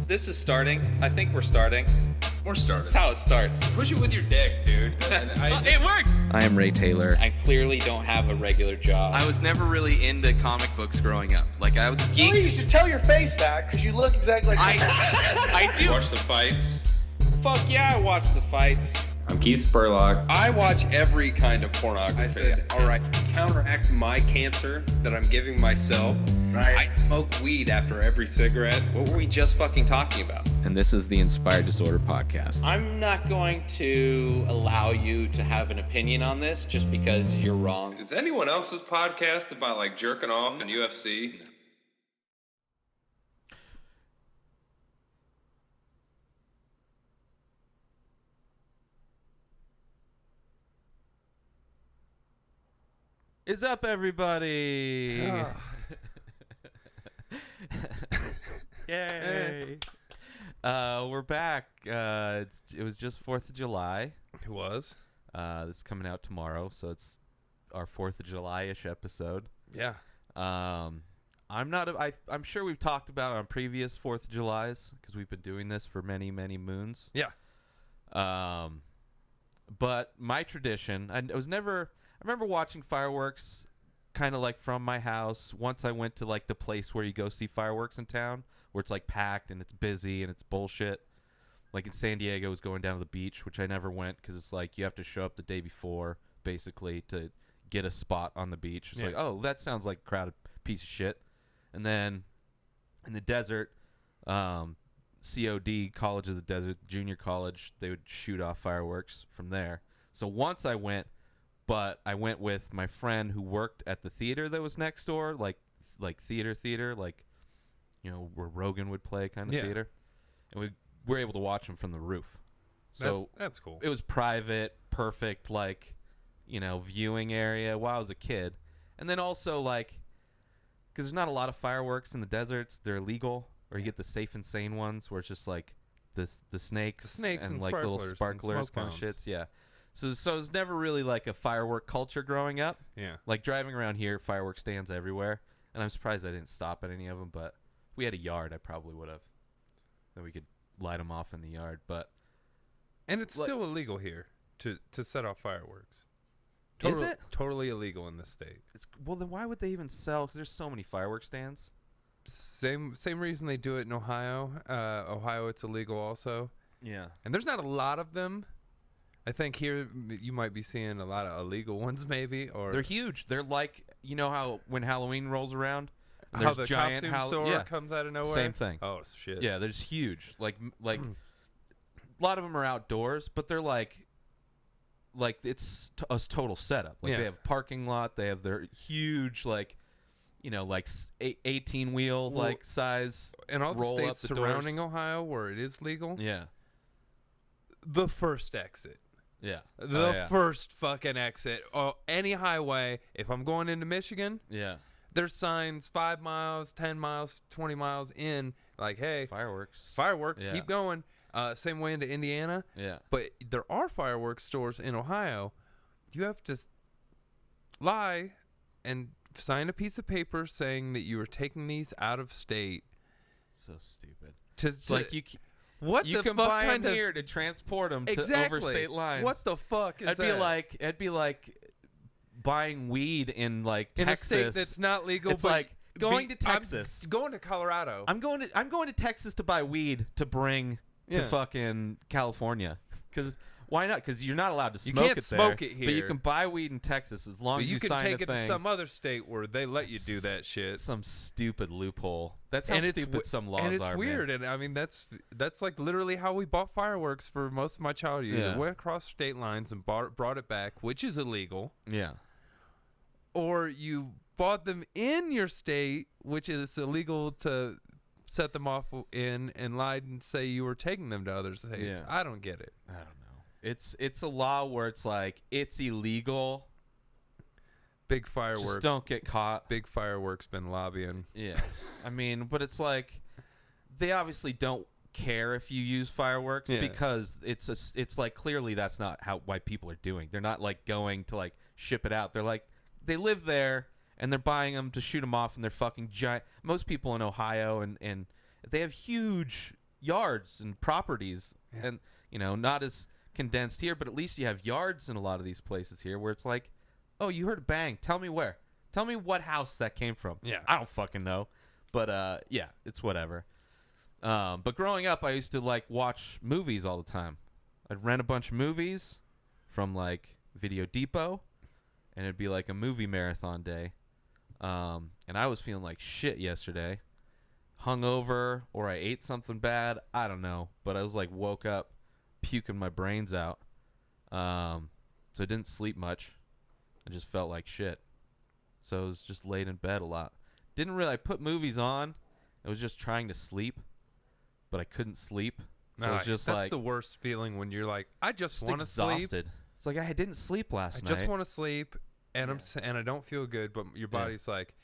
This is starting. I think we're starting. We're starting. That's how it starts. Push it with your dick, dude. It worked! I am Ray Taylor. I clearly don't have a regular job. I was never really into comic books growing up. Like, I was a geek. Well, you should tell your face that, because you look exactly like I do. Watch the fights. Fuck yeah, I watch the fights. I'm Keith Spurlock. I watch every kind of pornography. I said, all right, to counteract my cancer that I'm giving myself, I smoke weed after every cigarette. What were we just fucking talking about? And this is the Inspired Disorder Podcast. I'm not going to allow you to have an opinion on this just because you're wrong. Is anyone else's podcast about like jerking off and UFC? Is up, everybody? Yay! We're back. It was just 4th of July. It was? This is coming out tomorrow, so it's our 4th of July-ish episode. Yeah. I'm sure we've talked about it on previous 4th of Julys because we've been doing this for many, many moons. Yeah. But my tradition, I remember watching fireworks kind of like from my house. Once I went to like the place where you go see fireworks in town, where it's like packed and it's busy and it's bullshit. Like in San Diego, I was going down to the beach, which I never went because it's like you have to show up the day before basically to get a spot on the beach. It's like, oh, that sounds like a crowded piece of shit. And then in the desert, COD, College of the Desert, junior college, they would shoot off fireworks from there. So once I went, but I went with my friend who worked at the theater that was next door, like theater, like, you know, where Rogan would play kind of theater. And we were able to watch him from the roof. So that's cool. It was private, perfect, like, you know, viewing area while I was a kid. And then also, like, because there's not a lot of fireworks in the deserts. They're illegal. Or you get the safe and sane ones where it's just like the snakes and like little sparklers kind of shits. Yeah. So it's never really like a firework culture growing up. Yeah. Like driving around here, firework stands everywhere. And I'm surprised I didn't stop at any of them. But if we had a yard, I probably would have. Then we could light them off in the yard. And it's still illegal here to set off fireworks. Is it? Totally illegal in this state. Well, then why would they even sell? Because there's so many firework stands. Same reason they do it in Ohio. Ohio, it's illegal also. Yeah. And there's not a lot of them. I think here you might be seeing a lot of illegal ones maybe. Or they're huge. They're like, you know how when Halloween rolls around, and how there's the giant costume store comes out of nowhere? Same thing. Oh, shit. Yeah, they're just huge. Like a lot of them are outdoors, but they're like it's a total setup. Like they have a parking lot. They have their huge, like, you know, like 18-wheel like size. And all the roll states up the surrounding doors. Ohio where it is legal. Yeah. The first exit. Yeah. The first fucking exit. Oh, any highway. If I'm going into Michigan, there's signs 5 miles, 10 miles, 20 miles in, like, hey, fireworks, keep going. Same way into Indiana. Yeah. But there are fireworks stores in Ohio. You have to lie and sign a piece of paper saying that you are taking these out of state. So stupid. It's like you can buy them here to transport them to over state lines. What the fuck is that? It'd be like buying weed in like Texas. In a state that's not legal. It's like going to Texas. I'm going to Colorado. I'm going to Texas to buy weed to bring to fucking California. Because why not? Because you're not allowed to smoke it there. You can't smoke it here. But you can buy weed in Texas as long as you sign a thing. You can take it to some other state where they let you do that shit. Some stupid loophole. That's how stupid some laws are. And it's weird. Man. And I mean, that's like literally how we bought fireworks for most of my childhood. You went across state lines and brought it back, which is illegal. Yeah. Or you bought them in your state, which is illegal to set them off in, and lied and say you were taking them to other states. I don't get it. I don't know. It's a law where it's like it's illegal. Big fireworks. Just don't get caught. Big fireworks been lobbying. Yeah. I mean, but it's like they obviously don't care if you use fireworks because it's like clearly that's not why people are doing. They're not like going to like ship it out. They're like they live there and they're buying them to shoot them off, and they're fucking giant. Most people in Ohio and they have huge yards and properties, and not as condensed here, but at least you have yards in a lot of these places here where it's like, oh, you heard a bang. Tell me where. Tell me what house that came from. Yeah. I don't fucking know. But, yeah, it's whatever. But growing up, I used to, like, watch movies all the time. I'd rent a bunch of movies from, like, Video Depot, and it'd be, like, a movie marathon day. And I was feeling like shit yesterday. Hungover, or I ate something bad. I don't know. But I was, like, woke up puking my brains out. So I didn't sleep much. I just felt like shit. So I was just laid in bed a lot. Didn't really. I put movies on. I was just trying to sleep, but I couldn't sleep. So it's just that's the worst feeling when you're like, I just want to sleep. Exhausted. It's like I didn't sleep last night. I just want to sleep, and I don't feel good, but your body's like,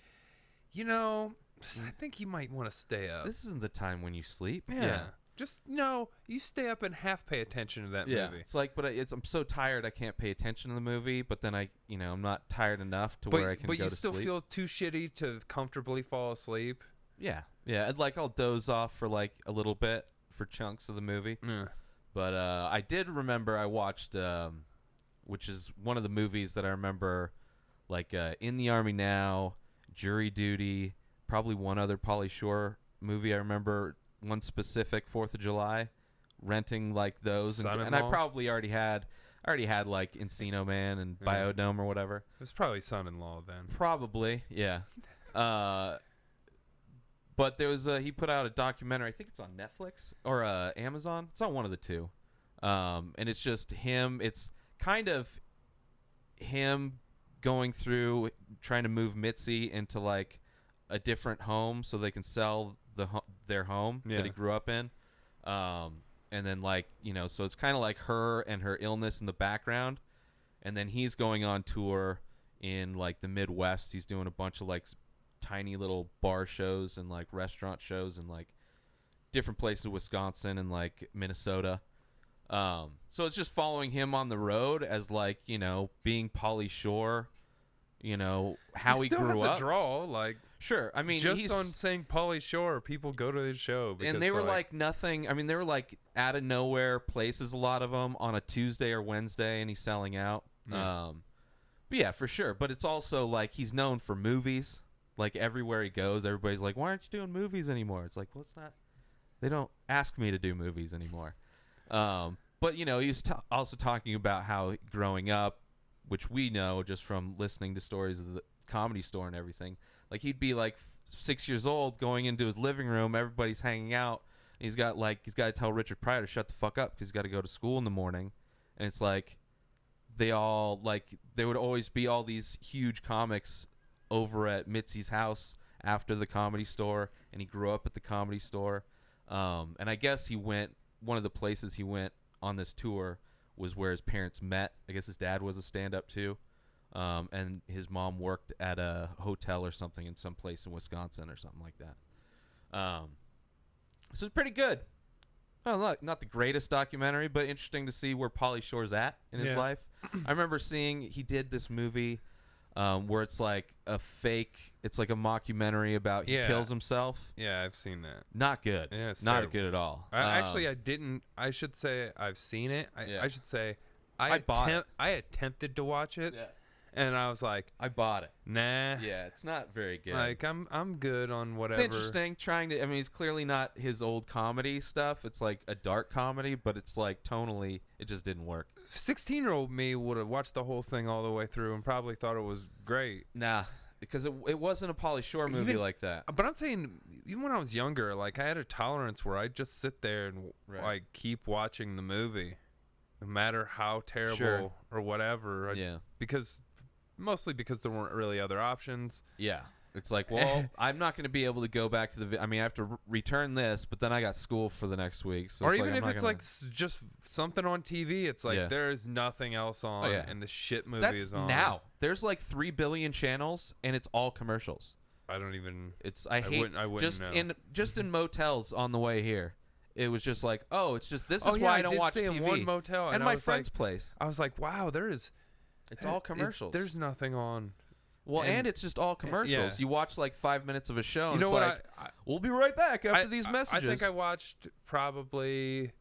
I think you might want to stay up. This isn't the time when you sleep. Yeah. Just you stay up and half pay attention to that movie. It's like, but I'm so tired I can't pay attention to the movie. But then I'm not tired enough to where I can go to sleep. But you still feel too shitty to comfortably fall asleep. Yeah. I'll doze off for like a little bit for chunks of the movie. Yeah. But I did remember I watched, which is one of the movies that I remember, like In the Army Now, Jury Duty, probably one other Pauly Shore movie I remember. One specific 4th of July, renting like those, and I probably already had like Encino Man and Biodome or whatever. It was probably Son-in-Law then. Probably, yeah. But there was he put out a documentary. I think it's on Netflix or Amazon. It's on one of the two, and it's just him. It's kind of him going through trying to move Mitzi into like a different home so they can sell their home that he grew up in, and then like so it's kind of like her and her illness in the background, and then he's going on tour in like the Midwest. He's doing a bunch of like tiny little bar shows and like restaurant shows in like different places, Wisconsin and like Minnesota. So it's just following him on the road as like being Pauly Shore. How he grew up. A draw, like sure. I mean, just on saying Pauly Shore, people go to his show. And they were like nothing. I mean, they were like out of nowhere places. A lot of them on a Tuesday or Wednesday, and he's selling out. But yeah, for sure. But it's also like he's known for movies. Like everywhere he goes, everybody's like, "Why aren't you doing movies anymore?" It's like, well, it's not. They don't ask me to do movies anymore. But he was also talking about how growing up, which we know just from listening to stories of the Comedy Store and everything. Like he'd be like 6 years old going into his living room. Everybody's hanging out. And he's got to tell Richard Pryor to shut the fuck up because he's got to go to school in the morning. And it's like there would always be all these huge comics over at Mitzi's house after the Comedy Store. And he grew up at the Comedy Store. And I guess one of the places he went on this tour was where his parents met. I guess his dad was a stand-up too, and his mom worked at a hotel or something in some place in Wisconsin or something like that. So it's pretty good. Oh, look, not the greatest documentary, but interesting to see where Pauly Shore's at in his life. I remember seeing he did this movie where it's like a fake. It's like a mockumentary about he kills himself. Yeah, I've seen that. Not good. Yeah, it's not terrible. good at all. I didn't. I should say I've seen it. I should say I attempted to watch it, and I was like, I bought it. Nah. Yeah, it's not very good. Like I'm good on whatever. It's interesting trying to. I mean, it's clearly not his old comedy stuff. It's like a dark comedy, but it's like tonally, it just didn't work. 16-year-old me would have watched the whole thing all the way through and probably thought it was great. Nah. Because it wasn't a Pauly Shore movie like that. But I'm saying, even when I was younger, like I had a tolerance where I'd just sit there and like keep watching the movie, no matter how terrible or whatever. Mostly because there weren't really other options. Yeah. It's like, well, I'm not going to be able to go back to the. I mean, I have to return this, but then I got school for the next week. So or even if it's like just something on TV, it's like there's nothing else on, and the shit movie is on. Now there's like 3 billion channels, and it's all commercials. I don't even. I wouldn't just in motels on the way here. It was just like, this is why I don't watch TV. In one motel, and my friend's place. I was like, wow, there is. It's all commercials. There's nothing on. Well, and it's just all commercials. Yeah. You watch like 5 minutes of a show, and You know it's what? like, we'll be right back after these messages. I think I watched probably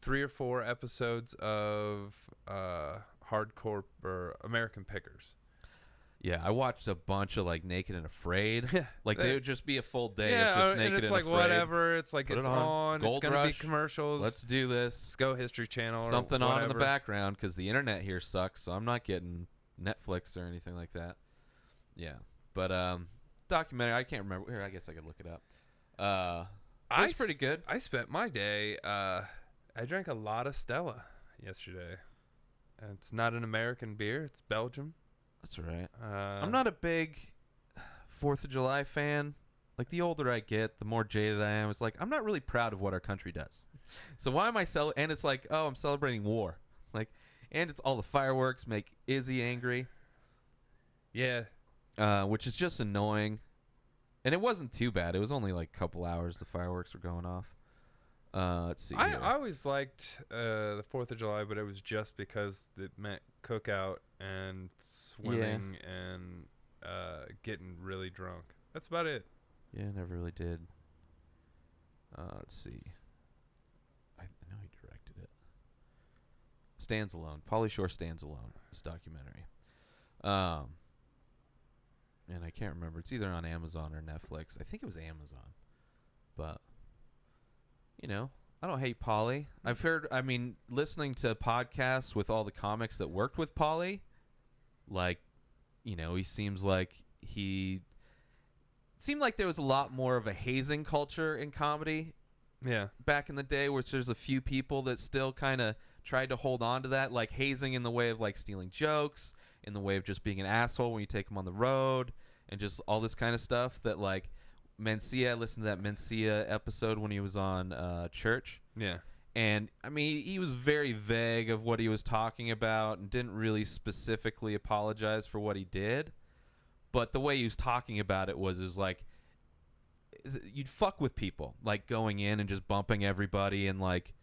3 or 4 episodes of Hardcore or American Pickers. Yeah, I watched a bunch of like Naked and Afraid. Like they would just be a full day of Yeah, just Naked and it's like Afraid. whatever. It's like Put it's it on. Gold It's gonna Rush. be commercials. Let's do this. Let's go History Channel. Something or on in the whatever. background because the internet here sucks, so I'm not getting Netflix or anything like that. Yeah, but documentary. I can't remember. Here, I guess I could look it up. It's pretty good. I spent my day. I drank a lot of Stella yesterday. And it's not an American beer. It's Belgium. That's right. I'm not a big 4th of July fan. Like, the older I get, the more jaded I am. It's like, I'm not really proud of what our country does. So why am I and it's like, oh, I'm celebrating war. Like, and it's all the fireworks make Izzy angry. Yeah. Which is just annoying. And it wasn't too bad. It was only like a couple hours the fireworks were going off. Let's see. I always liked the 4th of July, but it was just because it meant cookout and swimming and getting really drunk. That's about it. Yeah, never really did. Let's see. I know he directed it. Stands Alone. Pauly Shore Stands Alone. This documentary. And I can't remember. It's either on Amazon or Netflix. I think it was Amazon. But, you know, I don't hate Pauly. I've heard, I mean, listening to podcasts with all the comics that worked with Pauly, like, you know, he seems like it seemed like there was a lot more of a hazing culture in comedy. Yeah. Back in the day, which there's a few people that still kind of tried to hold on to that, like hazing in the way of like stealing jokes, in the way of just being an asshole when you take them on the road, and just all this kind of stuff that like Mencia. I listened to that Mencia episode when he was on Church. Yeah. And I mean, he was very vague of what he was talking about and didn't really specifically apologize for what he did. But the way he was talking about it was like, you'd fuck with people, like going in and just bumping everybody, and like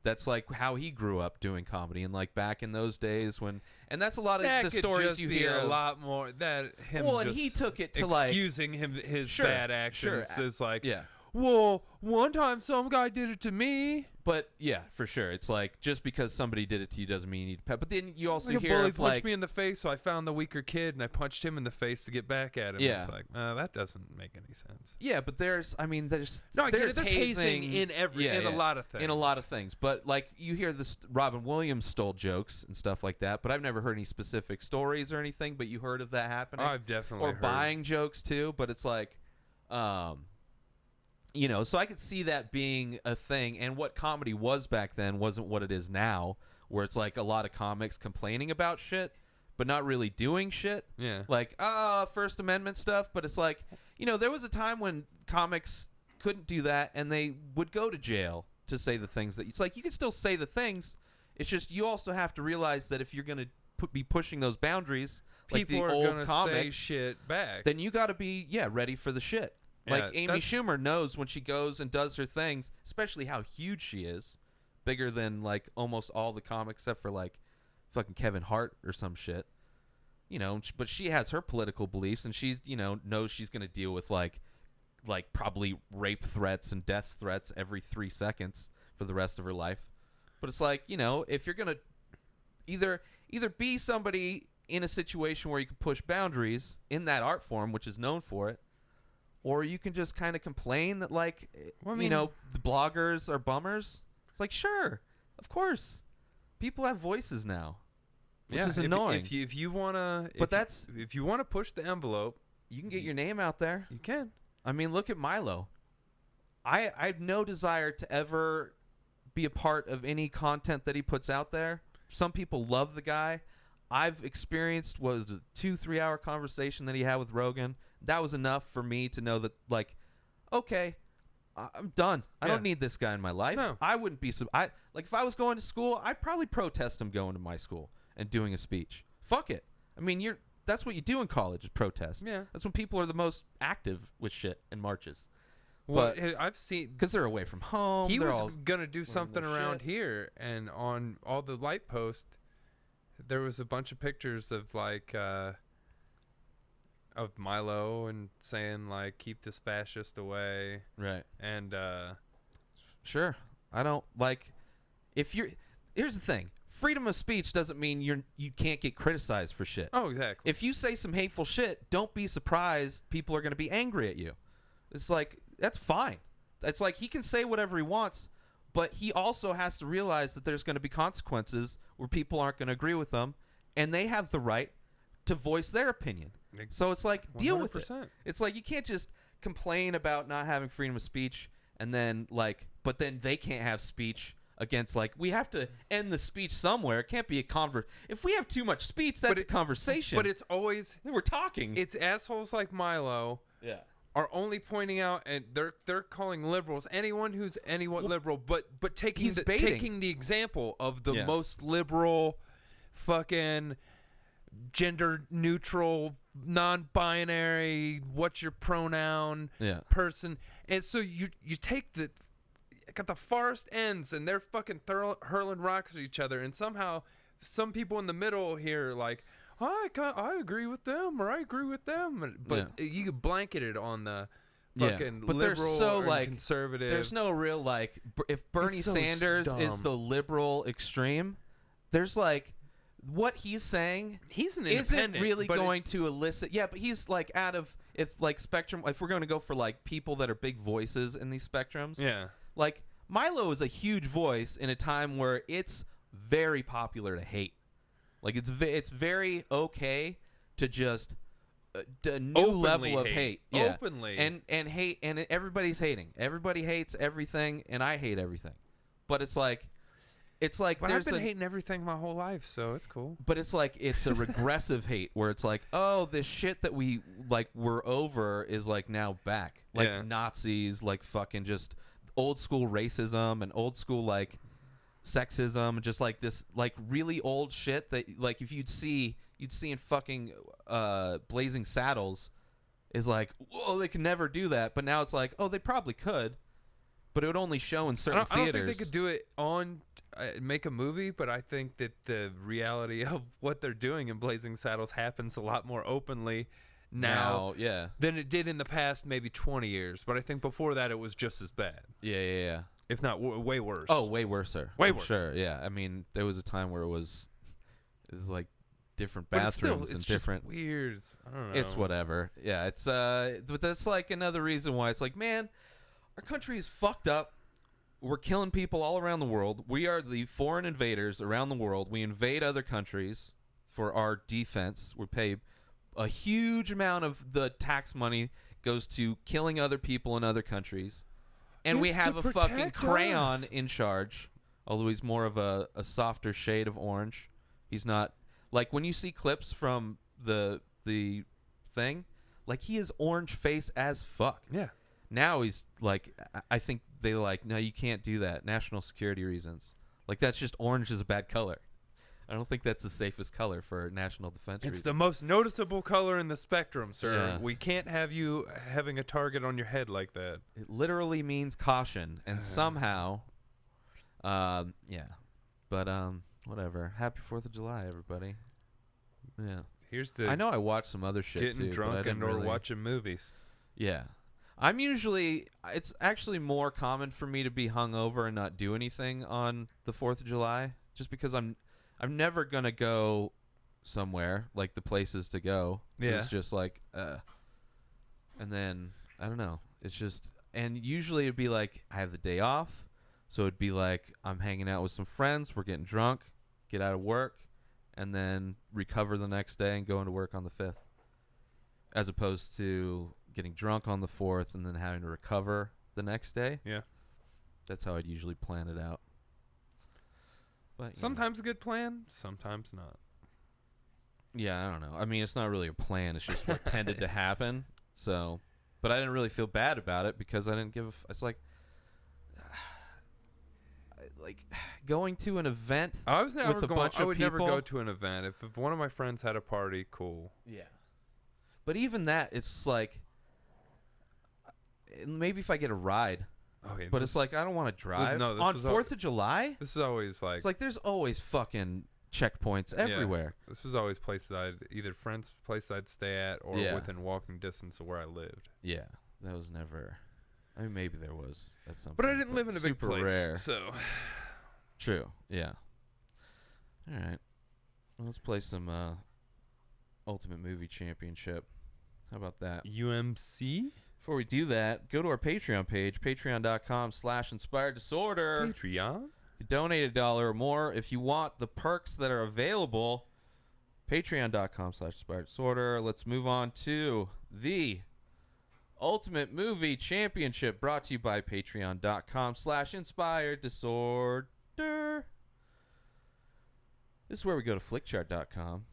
that's like how he grew up doing comedy, and like back in those days when, and that's a lot of that the could stories just you be hear. A lot more that him. Well, and just he took it to like excusing his Sure, bad actions. sure. Is like, Yeah. Well, one time some guy did it to me. But yeah, for sure, it's like just because somebody did it to you doesn't mean you need to pet. But then you also Like a hear bully of, punched like, me in the face, so I found the weaker kid and I punched him in the face to get back at him. Yeah. It's like, that doesn't make any sense. yeah, but there's I mean there's No, I get there's it. There's hazing in a lot of things. In a lot of things. But like you hear this Robin Williams stole jokes and stuff like that, but I've never heard any specific stories or anything, but you heard of that happening. I've definitely or heard. buying jokes too, but it's like you know, so I could see that being a thing, and what comedy was back then wasn't what it is now, where it's like a lot of comics complaining about shit but not really doing shit. Yeah. Like, First Amendment stuff, but it's like, you know, there was a time when comics couldn't do that and they would go to jail to say the things that, it's like you can still say the things. It's just you also have to realize that if you're going to be pushing those boundaries, people like the are old gonna comics, say shit back. then you got to be ready for the shit. Yeah, Like Amy Schumer knows when she goes and does her things, especially how huge she is, bigger than like almost all the comics except for like fucking Kevin Hart or some shit. You know, but she has her political beliefs, and she's, you know, knows she's going to deal with like probably rape threats and death threats every 3 seconds for the rest of her life. But it's like, you know, if you're going to either be somebody in a situation where you can push boundaries in that art form, which is known for it, or you can just kind of complain that, like, you know, the bloggers are bummers. It's like, sure, of course. People have voices now, which is annoying. If you wanna, if you wanna push the envelope, you can get your name out there. You can. I mean, look at Milo. I have no desire to ever be a part of any content that he puts out there. Some people love the guy. I've experienced was a 2-3 hour conversation that he had with Rogan. That was enough for me to know that, like, okay, I'm done. I don't need this guy in my life. No. I wouldn't be like, if I was going to school, I'd probably protest him going to my school and doing a speech. Fuck it. I mean, that's what you do in college, is protest. Yeah. That's when people are the most active with shit and marches. Well, But I've seen because they're away from home. he they're was all gonna do something their around shit. here, and on all the light posts, there was a bunch of pictures of like of Milo and saying like keep this fascist away. Right. And sure. I don't like here's the thing. Freedom of speech doesn't mean you can't get criticized for shit. Oh, exactly. If you say some hateful shit, don't be surprised people are going to be angry at you. It's like, that's fine. It's like he can say whatever he wants, but he also has to realize that there's going to be consequences where people aren't going to agree with him, and they have the right to voice their opinion. So it's like, deal 100%. With it. It's like you can't just complain about not having freedom of speech and then like, but then they can't have speech against, like, we have to end the speech somewhere. It can't be a if we have too much speech, that's a conversation. But it's always we're talking. It's assholes like Milo. Yeah. Are only pointing out, and they're calling liberals anyone who's liberal, but taking the example of the most liberal, fucking gender neutral, non-binary, what's your pronoun person, and so you take got the farthest ends, and they're fucking hurling rocks at each other, and somehow some people in the middle here like, I agree with them, or I agree with them, but you blanket it on the fucking but liberal so, or like, conservative. There's no real like, if Bernie Sanders is the liberal extreme, there's like, what he's saying he's an isn't really going to elicit. Yeah, but he's like if like spectrum. If we're going to go for like people that are big voices in these spectrums, like Milo is a huge voice in a time where it's very popular to hate. Like it's very okay to just a new openly level of hate. Yeah. Openly. And hate, and everybody's hating. Everybody hates everything, and I hate everything. But it's like but I've been hating everything my whole life, so it's cool. But it's like it's a regressive hate where it's like, oh, this shit that we like were over is like now back. Like Nazis, like fucking just old school racism and old school like sexism, just like this like really old shit that like if you'd see in fucking Blazing Saddles is like, whoa, they can never do that. But now it's like, oh, they probably could, but it would only show in certain theaters. I don't think they could do it on make a movie, but I think that the reality of what they're doing in Blazing Saddles happens a lot more openly now than it did in the past maybe 20 years. But I think before that it was just as bad. Yeah. If not way worse. Oh, way worse, sir. Way worse. Sure, yeah. I mean, there was a time where it was like different bathrooms it's and different. Just weird. I don't know. It's whatever. Yeah, it's but that's like another reason why it's like, man, our country is fucked up. We're killing people all around the world. We are the foreign invaders around the world. We invade other countries for our defense. We pay a huge amount of the tax money goes to killing other people in other countries. And we have a fucking crayon in charge, although he's more of a softer shade of orange. He's not like when you see clips from the thing, like he is orange face as fuck. Yeah. Now he's like, I think they like, no, you can't do that. National security reasons. Like that's just orange is a bad color. I don't think that's the safest color for national defense reasons. It's the most noticeable color in the spectrum, sir. Yeah. We can't have you having a target on your head like that. It literally means caution, and somehow, But whatever. Happy 4th of July, everybody. Yeah. I know I watched some other shit getting too. Drunk and or watching movies. Yeah. It's actually more common for me to be hungover and not do anything on the 4th of July, just because I'm never gonna go somewhere like the places to go. Yeah. It's just like, and then I don't know. It's just, and usually it'd be like I have the day off, so it'd be like I'm hanging out with some friends, we're getting drunk, get out of work, and then recover the next day and go into work on the 5th, as opposed to getting drunk on the 4th and then having to recover the next day. Yeah, that's how I'd usually plan it out. But sometimes a good plan, sometimes not. Yeah, I don't know. I mean, it's not really a plan. It's just what tended to happen. So, but I didn't really feel bad about it because I didn't give. It's like going to an event. I was never with a going. Bunch I of would people. never go to an event if one of my friends had a party. Cool. Yeah. But even that, it's like maybe if I get a ride. Okay, but it's like I don't want to drive on 4th of July. This is always like it's like there's always fucking checkpoints everywhere. This was always places either friends' place I'd stay at or within walking distance of where I lived. Yeah, that was never. I mean, maybe there was at some But point, I didn't live in a big place, rare. so. True. Yeah. All right. Well, let's play some Ultimate Movie Championship. How about that? UMC? Before we do that, go to our Patreon page, patreon.com/inspireddisorder. Patreon? You donate $1 or more. If you want the perks that are available, patreon.com/inspireddisorder. Let's move on to the Ultimate Movie Championship, brought to you by patreon.com/inspireddisorder. This is where we go to FlickChart.com,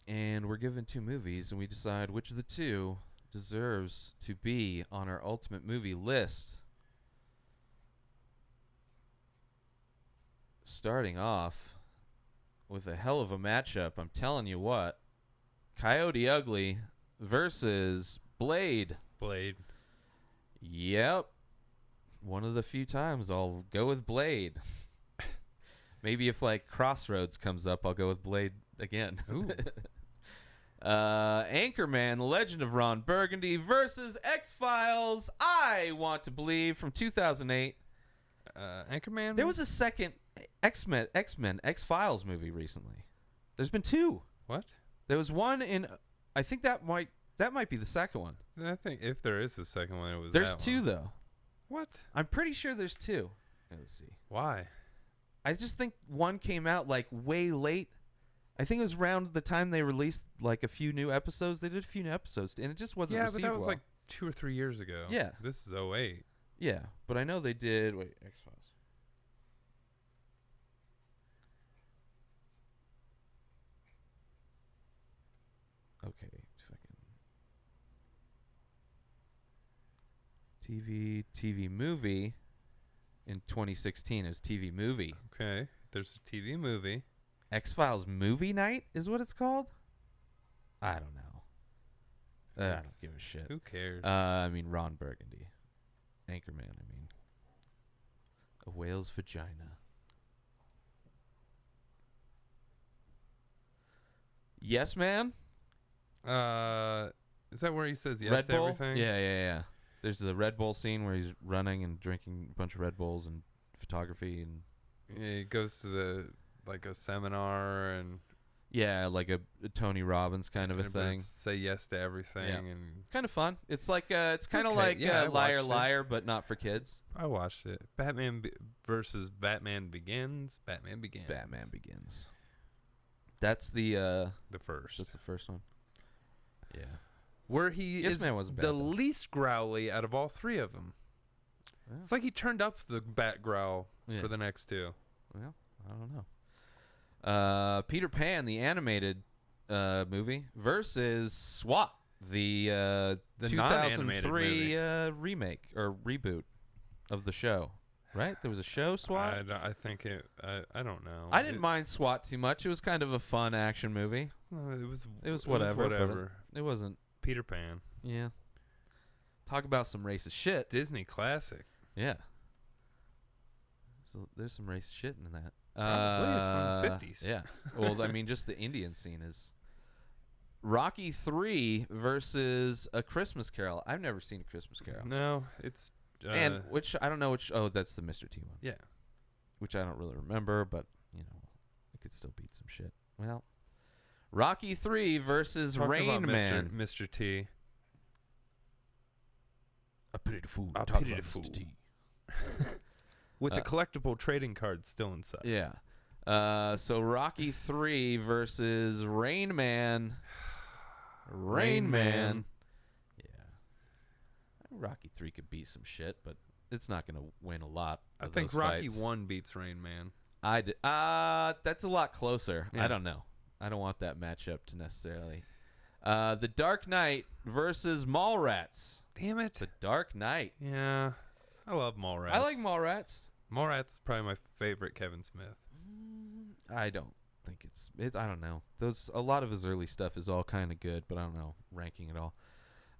and we're given 2 movies, and we decide which of the 2 deserves to be on our Ultimate Movie list. Starting off with a hell of a matchup, I'm telling you what. Coyote Ugly versus Blade. Yep. One of the few times I'll go with Blade. Maybe if like Crossroads comes up, I'll go with Blade again. Ooh. Anchorman, The Legend of Ron Burgundy versus X-Files, I Want to Believe, from 2008. Anchorman? There was a second X-Men, X-Files movie recently. There's been 2. What? There was one in, I think that might be the second one. I think if there is a second one, it was There's that 2 one. though. What? I'm pretty sure there's 2. Let's see. Why? I just think one came out like way late. I think it was around the time they released like a few new episodes. They did a few new episodes, and it just wasn't received but that was well. like 2 or 3 years ago. Yeah. This is 08. Yeah, but I know they did. Wait, X-Files. Okay, fucking TV movie in 2016. It was TV movie. Okay, there's a TV movie. X-Files Movie Night is what it's called? I don't know. I don't give a shit. Who cares? I mean, Ron Burgundy. Anchorman, I mean. A whale's vagina. Yes, man? Is that where he says yes Red to Bull? everything? Yeah. There's the Red Bull scene where he's running and drinking a bunch of Red Bulls and photography and... Yeah, he goes to a seminar and... Yeah, like a Tony Robbins kind of a thing. Say yes to everything and... Kind of fun. It's like it's kind of okay. like Liar Liar, but not for kids. I watched it. Batman versus Batman Begins. Batman Begins. That's the first. That's the first one. Yeah. Where he Yes is Man wasn't bad, the though. least growly out of all 3 of them. Yeah. It's like he turned up the bat growl Yeah. for the next 2. Well, I don't know. Peter Pan, the animated movie, versus SWAT, the non-animated 2003 remake or reboot of the show. Right? There was a show, SWAT? I think it... I don't know. I didn't mind SWAT too much. It was kind of a fun action movie. It was whatever. whatever. It wasn't. Peter Pan. Yeah. Talk about some racist shit. Disney classic. Yeah. So there's some racist shit in that. Probably. It's from the 50s. Yeah. Well, I mean, just the Indian scene is... Rocky 3 versus A Christmas Carol. I've never seen A Christmas Carol. No, it's... and which, I don't know which... Oh, that's the Mr. T one. Yeah. Which I don't really remember, but, you know, it could still beat some shit. Well, Rocky 3 versus Talking Rain about Man. Mr. T. I pity the fool. I Talk pity about the fool. Mr. T. With the collectible trading card still inside. Yeah. So Rocky 3 versus Rain Man. Rain Man. Yeah. Rocky 3 could beat some shit, but it's not going to win a lot. I of think those Rocky fights. 1 beats Rain Man. That's a lot closer. Yeah. I don't know. I don't want that matchup to necessarily. The Dark Knight versus Mallrats. Damn it. The Dark Knight. Yeah. I love Mallrats. I like Mallrats. Mallrats is probably my favorite Kevin Smith. I don't think it's I don't know. A lot of his early stuff is all kind of good, but I don't know ranking it all.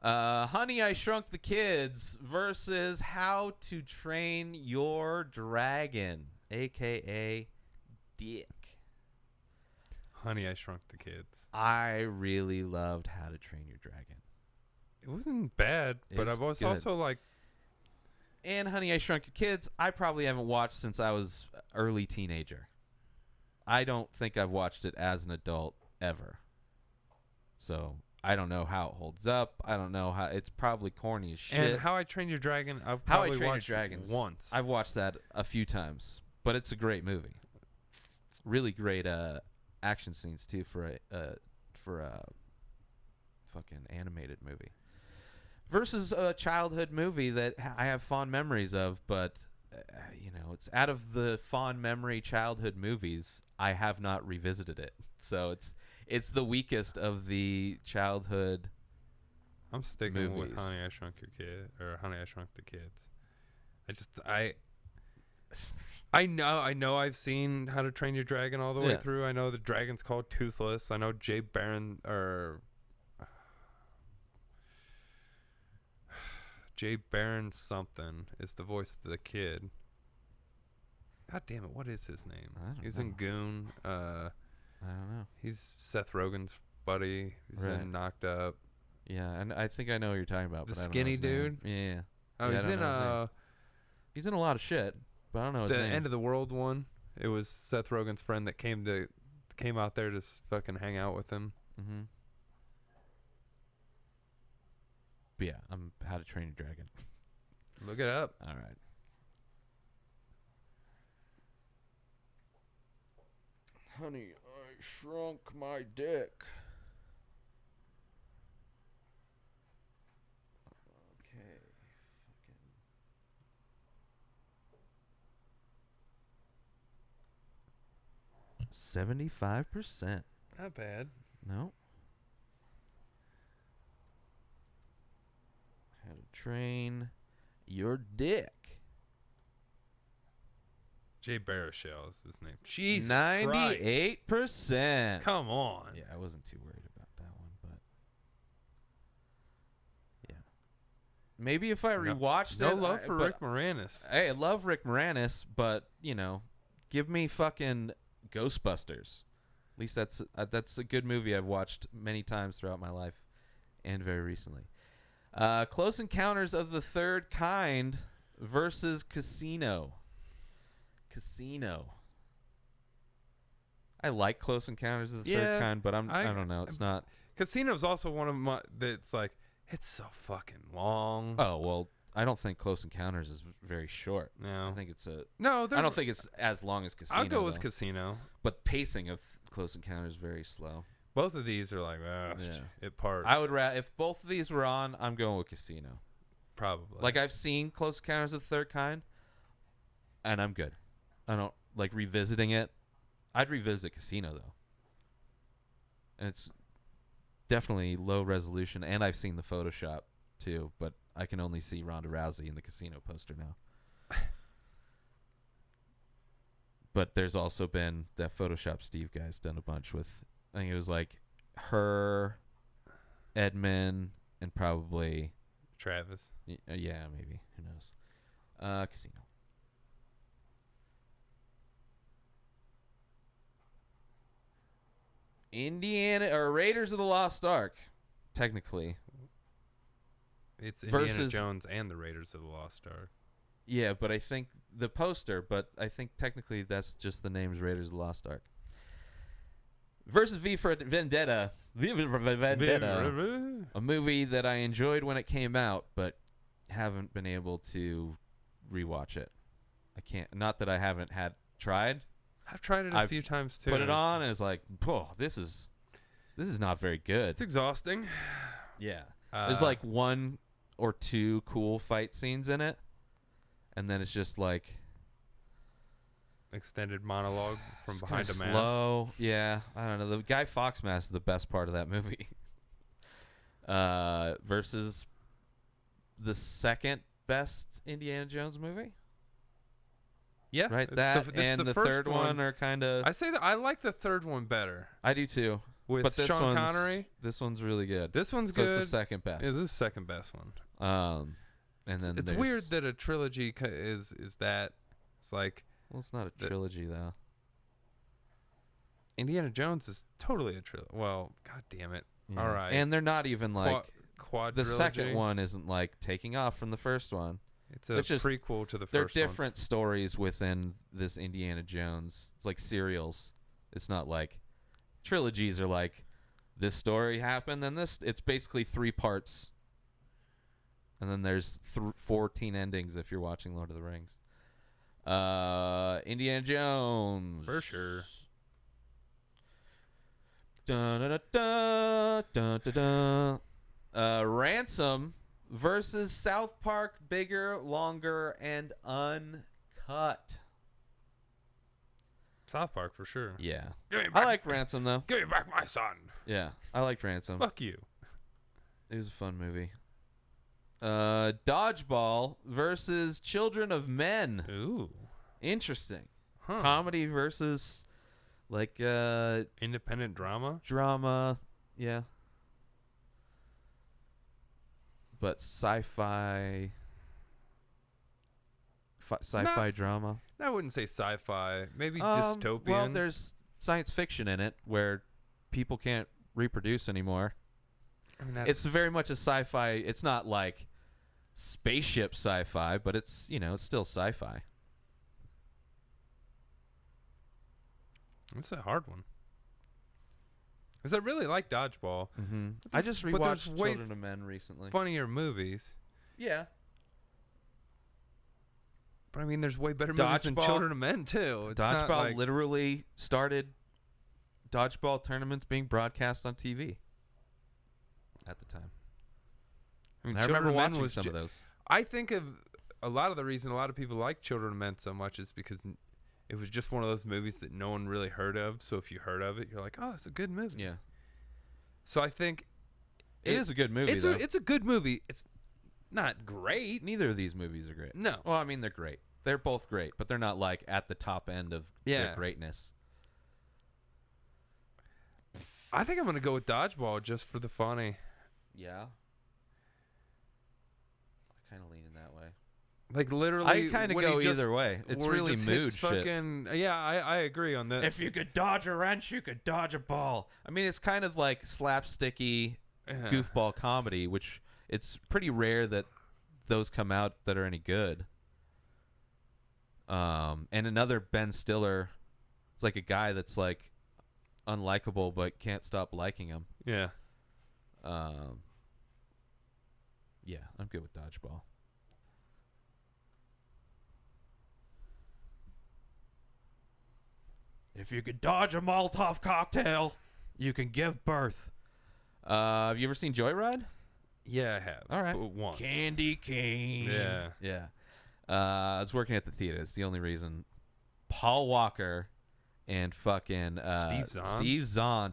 Honey, I Shrunk the Kids versus How to Train Your Dragon, aka Dick. Honey, I Shrunk the Kids. I really loved How to Train Your Dragon. It wasn't bad, but I was also like... And Honey, I Shrunk Your Kids, I probably haven't watched since I was early teenager. I don't think I've watched it as an adult ever. So I don't know how it holds up. I don't know how... It's probably corny as shit. And How I Trained Your Dragon, I've probably watched once. I've watched that a few times, but it's a great movie. It's really great action scenes too for a fucking animated movie. Versus a childhood movie that I have fond memories of, but it's out of the fond memory childhood movies, I have not revisited it. So it's the weakest of the childhood. I'm sticking movies. with Honey, I Shrunk Your Kid, or Honey, I Shrunk the Kids. I know I've seen How to Train Your Dragon all the way through. I know the dragon's called Toothless. I know Jay Barron something is the voice of the kid. God damn it, what is his name? He's in Goon. I don't know. He's Seth Rogen's buddy. He's in Knocked Up. Yeah, and I think I know what you're talking about. The but skinny I don't know his dude? name. Yeah. Oh, yeah, he's in a lot of shit, but I don't know his the name. End of the World one. It was Seth Rogen's friend that came out there to fucking hang out with him. Mm-hmm. But yeah, I'm How to Train Your Dragon. Look it up. All right. Honey, I shrunk my dick. Okay. 75%. Not bad. No. How to Train Your Dick. Jay Baruchel is his name. Jesus 98%. Christ. Come on. Yeah, I wasn't too worried about that one, but yeah. Maybe if I rewatched no it. No love for Rick Moranis. Hey, I love Rick Moranis, but give me fucking Ghostbusters. At least that's a good movie I've watched many times throughout my life, and very recently. Close Encounters of the Third Kind versus Casino. I like Close Encounters of the Third Kind, but I don't know. It's not. Casino's also one of my. That's like it's so fucking long. Oh well, I don't think Close Encounters is very short. No, I think it's a. No, I don't think it's as long as Casino. I'll go with Casino. But pacing of Close Encounters is very slow. Both of these are like, it parts. I would if both of these were on, I'm going with Casino. Probably. Like I've seen Close Encounters of the Third Kind, and I'm good. I don't like revisiting it. I'd revisit Casino though, and it's definitely low resolution. And I've seen the Photoshop too, but I can only see Ronda Rousey in the Casino poster now. But there's also been that Photoshop Steve guy's done a bunch with. I think it was like her, Edmund, and probably Travis. Yeah, maybe. Who knows? Casino. Raiders of the Lost Ark, technically. It's Indiana Jones and the Raiders of the Lost Ark. Yeah, but I think the poster, but I think technically that's just the name's Raiders of the Lost Ark. Versus V for Vendetta. A movie that I enjoyed when it came out, but haven't been able to rewatch it. I can't. Not that I haven't tried. I've tried it a few times too. Put it on and it's like, oh, this is not very good. It's exhausting. Yeah. There's like one or two cool fight scenes in it, and then it's just like extended monologue from behind a mask. Slow. Yeah. I don't know. The Guy Fawkes mask is the best part of that movie. Versus the second best Indiana Jones movie. Yeah, right. That and the third one are kind of. I say that I like the third one better. I do too. With Sean Connery, this one's really good. This one's good. It's the second best. Yeah, this is the second best one. And then it's weird that a trilogy is that. It's like. Well, it's not a trilogy though. Indiana Jones is totally a trilogy. Well, god damn it. Yeah. All right. And they're not even like quadrilogy. the second one isn't like taking off from the first one. It's a prequel to the first one. They're different stories within this Indiana Jones. It's like serials. It's not like trilogies are like this story happened and this. It's basically 3 parts. And then there's 14 endings if you're watching Lord of the Rings. Indiana Jones. For sure. Ransom versus South Park, bigger, longer, and uncut. South Park for sure. Yeah. I like Ransom though. Give me back my son. Yeah, I liked Ransom. Fuck you. It was a fun movie. Dodgeball versus Children of Men. Ooh. Interesting. Huh. Comedy versus like independent drama. Yeah. But sci-fi drama. I wouldn't say sci-fi. Maybe dystopian. Well, there's science fiction in it where people can't reproduce anymore. I mean, it's very much a sci-fi. It's not like spaceship sci-fi, but it's, it's still sci-fi. It's a hard one. Because I really like Dodgeball. Mm-hmm. I just rewatched Children of Men recently. Funnier movies. Yeah. But I mean, there's way better movies than Children of Men, too. Dodgeball literally started dodgeball tournaments being broadcast on TV at the time. I mean, I remember watching some of those. I think of a lot of the reason a lot of people like Children of Men so much is because it was just one of those movies that no one really heard of. So if you heard of it, you're like, oh, it's a good movie. Yeah. So I think it is a good movie. It's a good movie. It's not great. Neither of these movies are great. No. Well, I mean, they're great. They're both great, but they're not like at the top end of their greatness. I think I'm going to go with Dodgeball just for the funny. Yeah. I kind of lean in that way. Like literally, I kind of go either way. It's really mood shit. Yeah, I agree on that. If you could dodge a wrench, you could dodge a ball. I mean, it's kind of like slapsticky goofball comedy, which it's pretty rare that those come out that are any good. And another Ben Stiller, it's like a guy that's like unlikable but can't stop liking him. Yeah. Yeah, I'm good with Dodgeball. If you could dodge a Molotov cocktail, you can give birth. Have you ever seen Joyride? Yeah, I have. All right. Once. Candy cane. Yeah. Yeah. I was working at the theater. It's the only reason. Paul Walker and fucking Steve Zahn.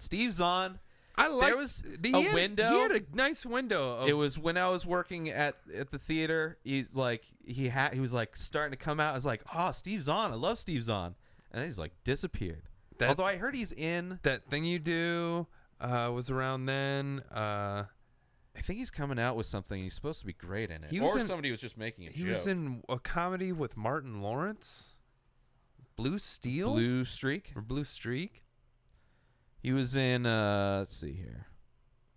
I like. There was a window. He had a nice window. It was when I was working at the theater. He was like starting to come out. I was like, oh, Steve Zahn. I love Steve Zahn. And then he's like disappeared. Although I heard he's in That Thing You Do was around then. I think he's coming out with something. He's supposed to be great in it. Somebody was just making a joke. He was in a comedy with Martin Lawrence. Blue Steel? Blue Streak? Or Blue Streak? He was in, let's see here.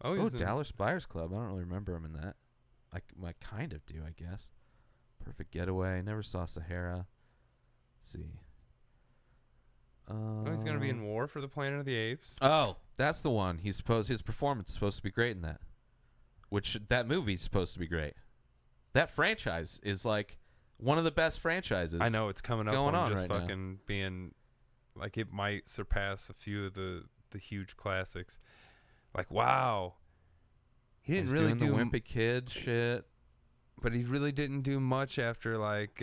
Oh, Dallas Buyers Club. I don't really remember him in that. I kind of do, I guess. Perfect Getaway. Never saw Sahara. Let's see. He's going to be in War for the Planet of the Apes. Oh, that's the one. His performance is supposed to be great in that. Which, that movie's supposed to be great. That franchise is like one of the best franchises. I know, it's coming up on just right fucking now. Being like, it might surpass a few of the huge classics. Like, wow. He didn't really do the Wimpy Kid shit. But he really didn't do much after like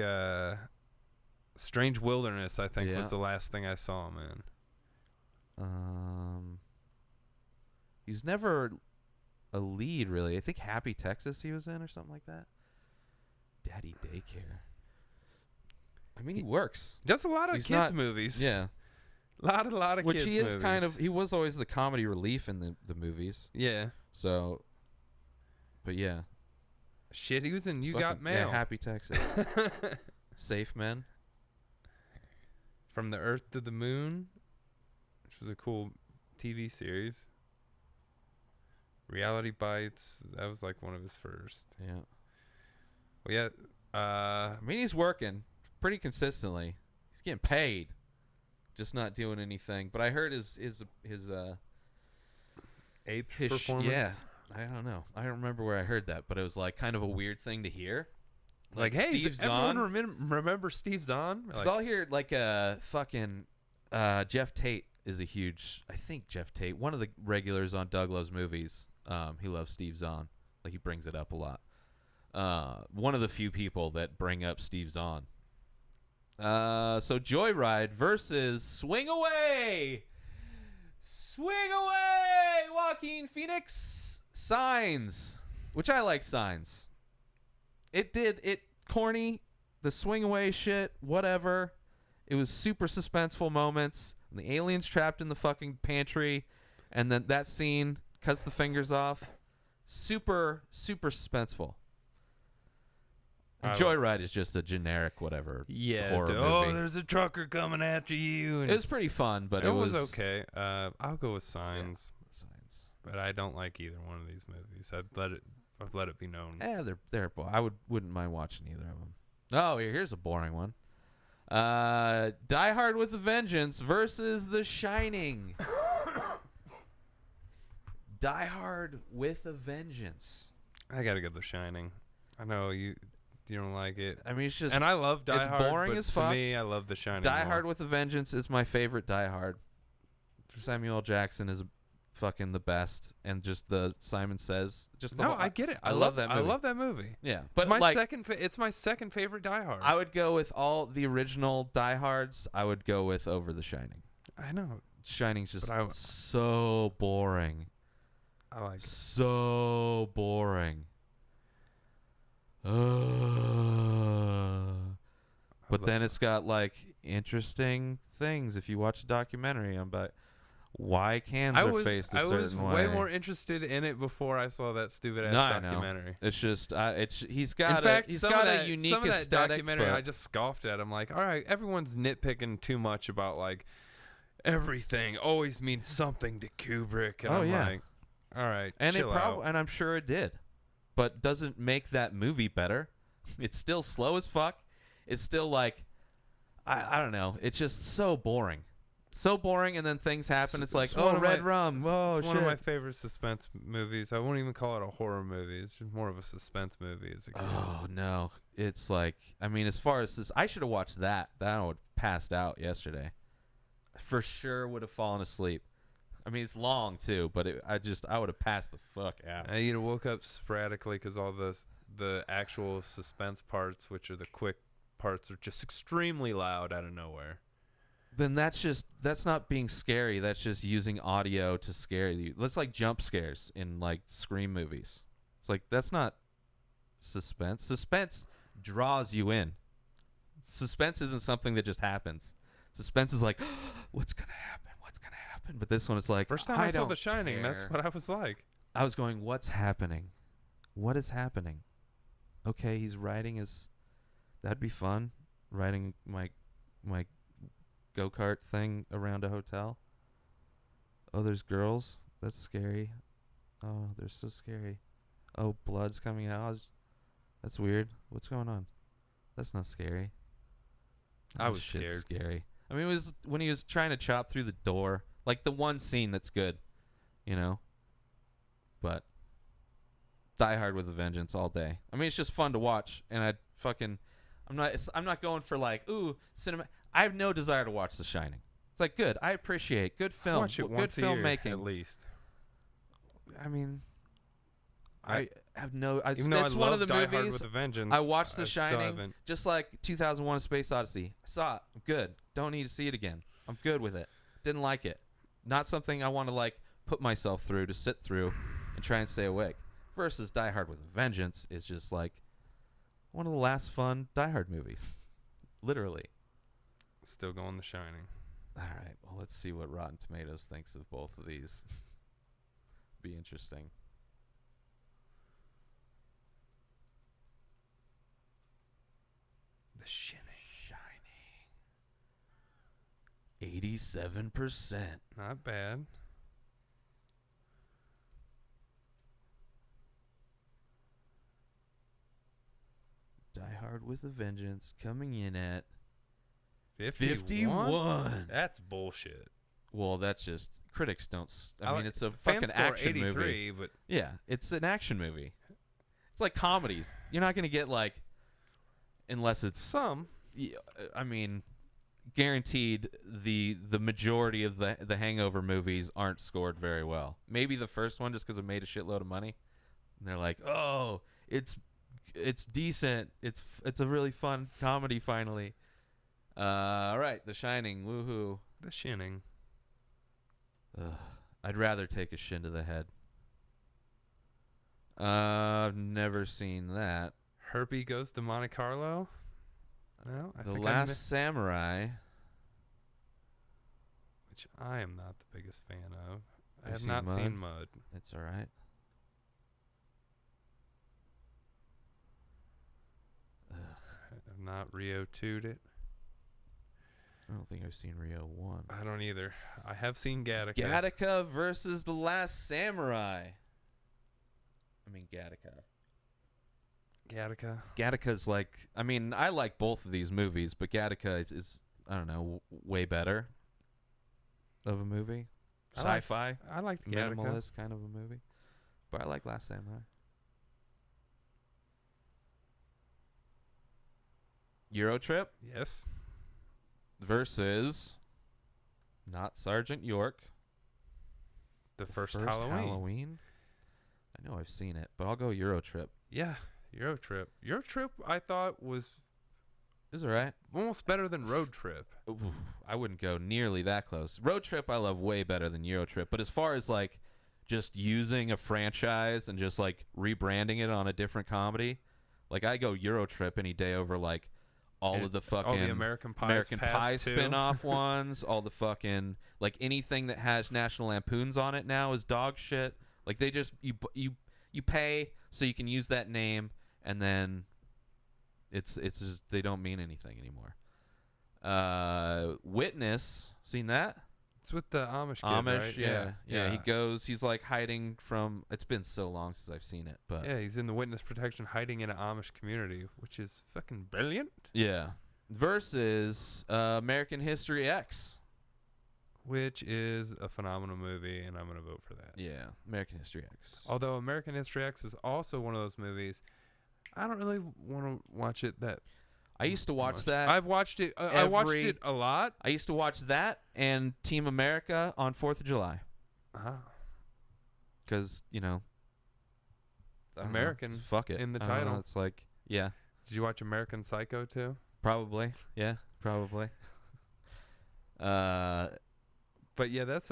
Strange Wilderness, I think, was the last thing I saw him in. He's never a lead, really. I think Happy Texas he was in or something like that. Daddy Daycare. I mean, he works. Does a lot of kids movies. Yeah. A lot of Which kids he is movies. kind of, he was always the comedy relief in the movies. Yeah. So, but yeah. Shit, he was in You Got Mail. Yeah, Happy Texas. Safe Men. From the Earth to the Moon. which was a cool TV series. Reality Bites, that was like one of his first. Yeah. Well, yeah. I mean, he's working pretty consistently. He's getting paid, just not doing anything. But I heard his Ape performance. Yeah, I don't know. I don't remember where I heard that, but it was like kind of a weird thing to hear. Like hey, Steve Zahn. Remember Steve Zahn? Because I'll hear like fucking Jeff Tate is a huge. I think Jeff Tate, one of the regulars on Doug Loves Movies. He loves Steve Zahn. Like he brings it up a lot. One of the few people that bring up Steve Zahn. So Joyride versus Swing Away. Swing Away, Joaquin Phoenix. Signs, which I like Signs. It corny, the swing away shit, whatever. It was super suspenseful moments. The aliens trapped in the fucking pantry, and then that scene cuts the fingers off. Super, super suspenseful. And Joyride is just a generic whatever horror movie. Oh, there's a trucker coming after you. And it was pretty fun, but it was okay. I'll go with Signs. Yeah, Signs. But I don't like either one of these movies. I've let it be known. Yeah, they're I wouldn't mind watching either of them. Oh, here's a boring one. Die Hard with a Vengeance versus The Shining. Die Hard with a Vengeance. I gotta go The Shining. I know you don't like it. I mean, it's just, and I love Die Hard. It's boring but as fuck. To me, I love The Shining. Die more. Hard with a Vengeance is my favorite Die Hard. Samuel Jackson is fucking the best, and just the Simon Says. Just the I get it. I love that movie. I love that movie. Yeah, but it's my second favorite Die Hard. I would go with all the original Die Hards. I would go with over The Shining. I know. Shining's just so boring. I like it. So boring. But then it's got like interesting things. If you watch a documentary about why cans are faced a certain way. I was way more interested in it before I saw that stupid ass documentary. It's just he's got a unique some of that aesthetic, documentary. I just scoffed at. I'm like, all right, everyone's nitpicking too much about like everything always means something to Kubrick. And I'm like, all right, and chill out. And I'm sure it did, but doesn't make that movie better. It's still slow as fuck. It's still like I don't know. It's just so boring. So boring, and then things happen. It's like, red rum. Whoa, it's one of my favorite suspense movies. I won't even call it a horror movie. It's just more of a suspense movie. Oh, no. It's like, I mean, as far as this, I should have watched that. That would have passed out yesterday. For sure would have fallen asleep. I mean, it's long, too, but I would have passed the fuck out. I woke up sporadically because all the actual suspense parts, which are the quick parts, are just extremely loud out of nowhere. Then that's not being scary. That's just using audio to scare you. That's like jump scares in like Scream movies. It's like, that's not suspense. Suspense draws you in. Suspense isn't something that just happens. Suspense is like, what's gonna happen? What's gonna happen? But this one is like, first time I saw The Shining, that's what I was like. I was going, what's happening? What is happening? Okay, he's riding his. That'd be fun. Riding my go-kart thing around a hotel. Oh, there's girls. That's scary. Oh, they're so scary. Oh, blood's coming out. That's weird. What's going on? That's not scary. I was scared. Scary. I mean, it was when he was trying to chop through the door. Like the one scene that's good, you know. But Die Hard with a Vengeance all day. I mean, it's just fun to watch, and I'm not going for like, ooh, cinema. I have no desire to watch The Shining. It's like, good. I appreciate good film, watch it good once filmmaking at least. I mean, I have no. Even though it's I one love of the Die movies. Hard with a Vengeance, I watched The I still Shining, haven't. just like 2001: A Space Odyssey. I saw it. I'm good. Don't need to see it again. I'm good with it. Didn't like it. Not something I want to like put myself through to sit through and try and stay awake. Versus Die Hard with a Vengeance is just like one of the last fun Die Hard movies. Literally. Still going The Shining. All right. Well, let's see what Rotten Tomatoes thinks of both of these. Be interesting. The Shining. 87%. Not bad. Die Hard with a Vengeance coming in at 51. That's bullshit. Well, that's just critics don't. I mean, it's a fan fucking score action 83, movie. But Yeah, it's an action movie. It's like comedies. You're not gonna get like, unless it's some. I mean, guaranteed the majority of the Hangover movies aren't scored very well. Maybe the first one just because it made a shitload of money, and they're like, oh, it's decent. It's a really fun comedy finally. All right, The Shining, woohoo. The Shining. I'd rather take a shin to the head. I've never seen that. Herbie Goes to Monte Carlo. No, The Last Samurai, which I am not the biggest fan of. I Have have not seen seen Mud. It's all right. I've not Rio 2'd it. I don't think I've seen Rio 1. I don't either. I have seen Gattaca. Gattaca versus The Last Samurai. I mean, Gattaca. Gattaca's like, I mean, I like both of these movies, but Gattaca is I don't know, way better of a movie. Sci-fi. I liked Gattaca. Minimalist kind of a movie. But I like Last Samurai. Eurotrip Yes. versus not Sergeant York. The first Halloween. I know I've seen it, but I'll go Eurotrip. Yeah, Eurotrip. Eurotrip I thought was It's all right. almost better than Road Trip. Ooh, I wouldn't go nearly that close. Road Trip I love way better than Eurotrip, but as far as like just using a franchise and just like rebranding it on a different comedy, like I go Eurotrip any day over like all of the fucking all the American Pie spin-off ones, all the fucking like anything that has National Lampoons on it now is dog shit. Like they just you pay so you can use that name, and then it's just they don't mean anything anymore. Witness, seen that? It's with the Amish kid, right? Yeah. He goes. He's like hiding from. It's been so long since I've seen it, but yeah, he's in the witness protection, hiding in an Amish community, which is fucking brilliant. Yeah. Versus American History X, which is a phenomenal movie, and I'm gonna vote for that. Yeah, American History X. Although American History X is also one of those movies, I don't really want to watch it that. I used to watch that. I've watched it. I watched it a lot. I used to watch that and Team America on 4th of July. Because, you know. American. Fuck it. In the I don't know, title. it's like, yeah. Did you watch American Psycho too? Probably. Yeah, probably. But yeah, that's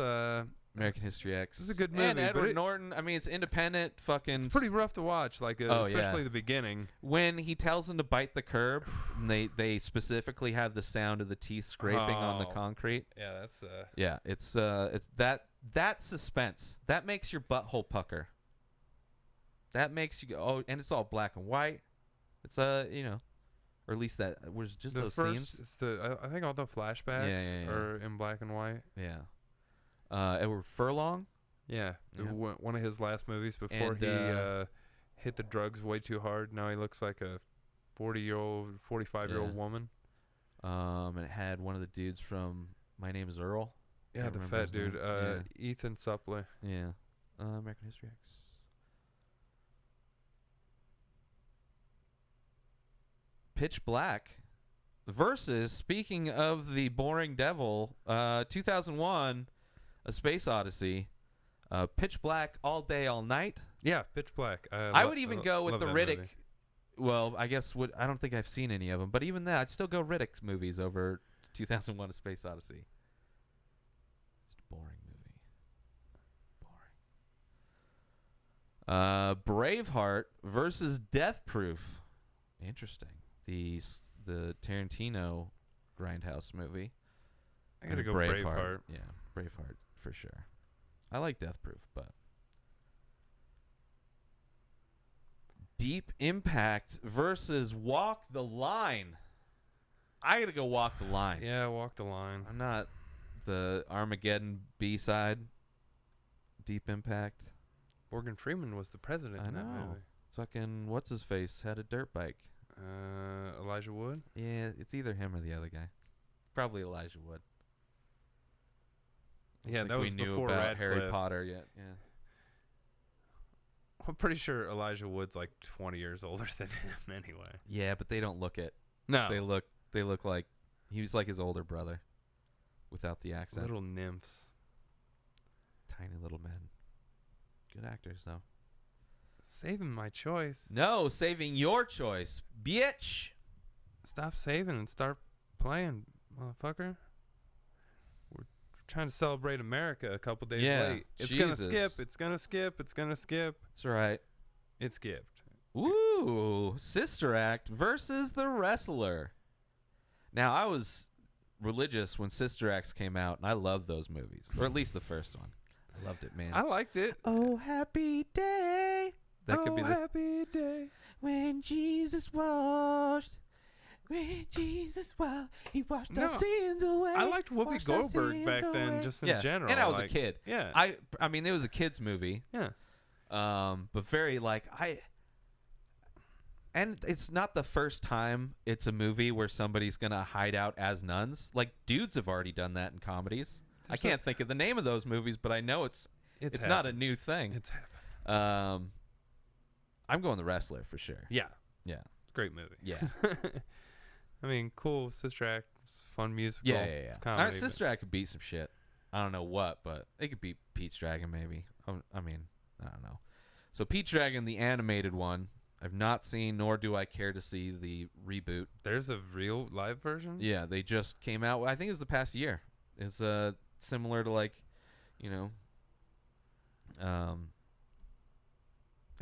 American History X. This is a good movie. And Edward Norton. I mean, it's independent. Fucking. It's pretty rough to watch. Like, especially the beginning. When he tells them to bite the curb, and they specifically have the sound of the teeth scraping on the concrete. Yeah, that's. Yeah, it's that suspense that makes your butthole pucker. That makes you go. Oh, and it's all black and white. It's you know, or at least that was just those scenes. It's I think all the flashbacks are in black and white. Yeah. Edward Furlong. Yeah, one of his last movies before he hit the drugs way too hard. Now he looks like a 40-year-old, 45-year-old woman. And it had one of the dudes from My Name Is Earl. Yeah, the fat dude, Ethan Suplee. Yeah, American History X. Pitch Black versus, speaking of the boring devil, 2001. A Space Odyssey, Pitch Black, All Day, All Night. Yeah, Pitch Black. I would even go with the Riddick. Movie. Well, I guess I don't think I've seen any of them, but even that, I'd still go Riddick's movies over 2001: A Space Odyssey. Just a boring movie. Boring. Braveheart versus Death Proof. Interesting. The Tarantino Grindhouse movie. I gotta go Braveheart. Yeah, Braveheart. For sure. I like Death Proof, but Deep Impact versus Walk the Line. I gotta go Walk the Line. Yeah, Walk the Line. I'm not The Armageddon B-side, Deep Impact. Morgan Freeman was the president in that movie. Fucking what's his face had a dirt bike. Elijah Wood. Yeah, it's either him or the other guy. Probably Elijah Wood. Yeah, that was we knew before about Radcliffe. Harry Potter yet. Yeah. I'm pretty sure Elijah Wood's like 20 years older than him anyway. Yeah, but they don't look it. No. They look like he was like his older brother without the accent. Little nymphs. Tiny little men. Good actors though. Saving my choice. No, saving your choice, bitch. Stop saving and start playing, motherfucker. We're trying to celebrate America a couple days late. It's gonna skip. It's gonna skip. It's gonna skip. That's right. It skipped. Ooh, Sister Act versus The Wrestler. Now, I was religious when Sister Acts came out, and I loved those movies, or at least the first one. I loved it, man. I liked it. Oh, happy day. That could be the happy day. when Jesus washed. When Jesus washed, he washed our sins away. I liked Whoopi Goldberg back then, just in general. And I was a kid. Yeah. I mean, it was a kid's movie. Yeah. But very and it's not the first time it's a movie where somebody's gonna hide out as nuns. Like dudes have already done that in comedies. I can't think of the name of those movies, but I know it's not a new thing. It's happened. I'm going The Wrestler for sure. Yeah. Yeah. Great movie. Yeah. I mean, cool. Sister Act. It's fun musical. Yeah. It's comedy, All right, Sister Act could beat some shit. I don't know what, but it could beat Pete's Dragon maybe. I mean, I don't know. So Pete's Dragon, the animated one, I've not seen, nor do I care to see the reboot. There's a real live version? Yeah, they just came out. I think it was the past year. It's similar to like, you know, I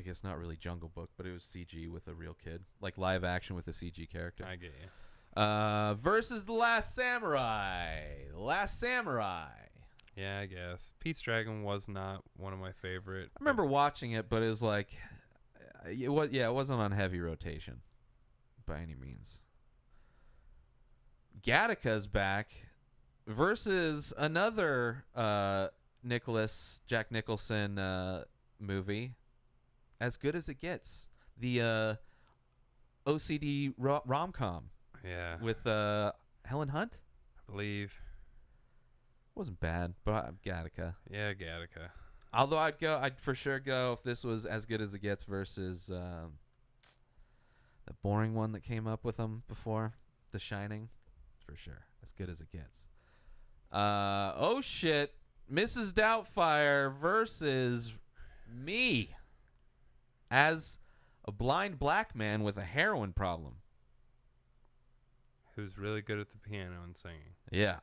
guess not really Jungle Book, but it was CG with a real kid, like live action with a CG character. I get you. Versus The Last Samurai. The Last Samurai. Yeah, I guess. Pete's Dragon was not one of my favorite. I remember watching it, but it was like, it wasn't on heavy rotation by any means. Gattaca's back versus another Jack Nicholson movie, As Good as It Gets, the OCD rom-com. Yeah. With Helen Hunt, I believe. Wasn't bad, but Gattaca. Yeah, Gattaca. Although I'd for sure go if this was As Good as It Gets versus the boring one that came up with them before, The Shining. For sure, As Good as It Gets. Oh shit, Mrs. Doubtfire versus me as a blind black man with a heroin problem. Who's really good at the piano and singing. Yeah.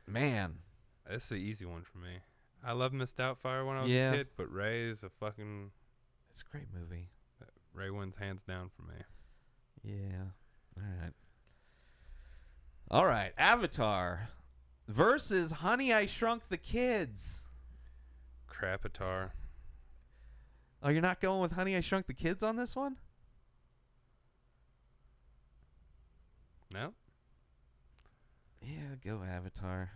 Man. That's the easy one for me. I love Miss Doubtfire when I was a kid, but Ray is a fucking... It's a great movie. Ray wins hands down for me. Yeah. All right. Avatar versus Honey, I Shrunk the Kids. Crapatar. Oh, you're not going with Honey, I Shrunk the Kids on this one? No? Yeah, go Avatar.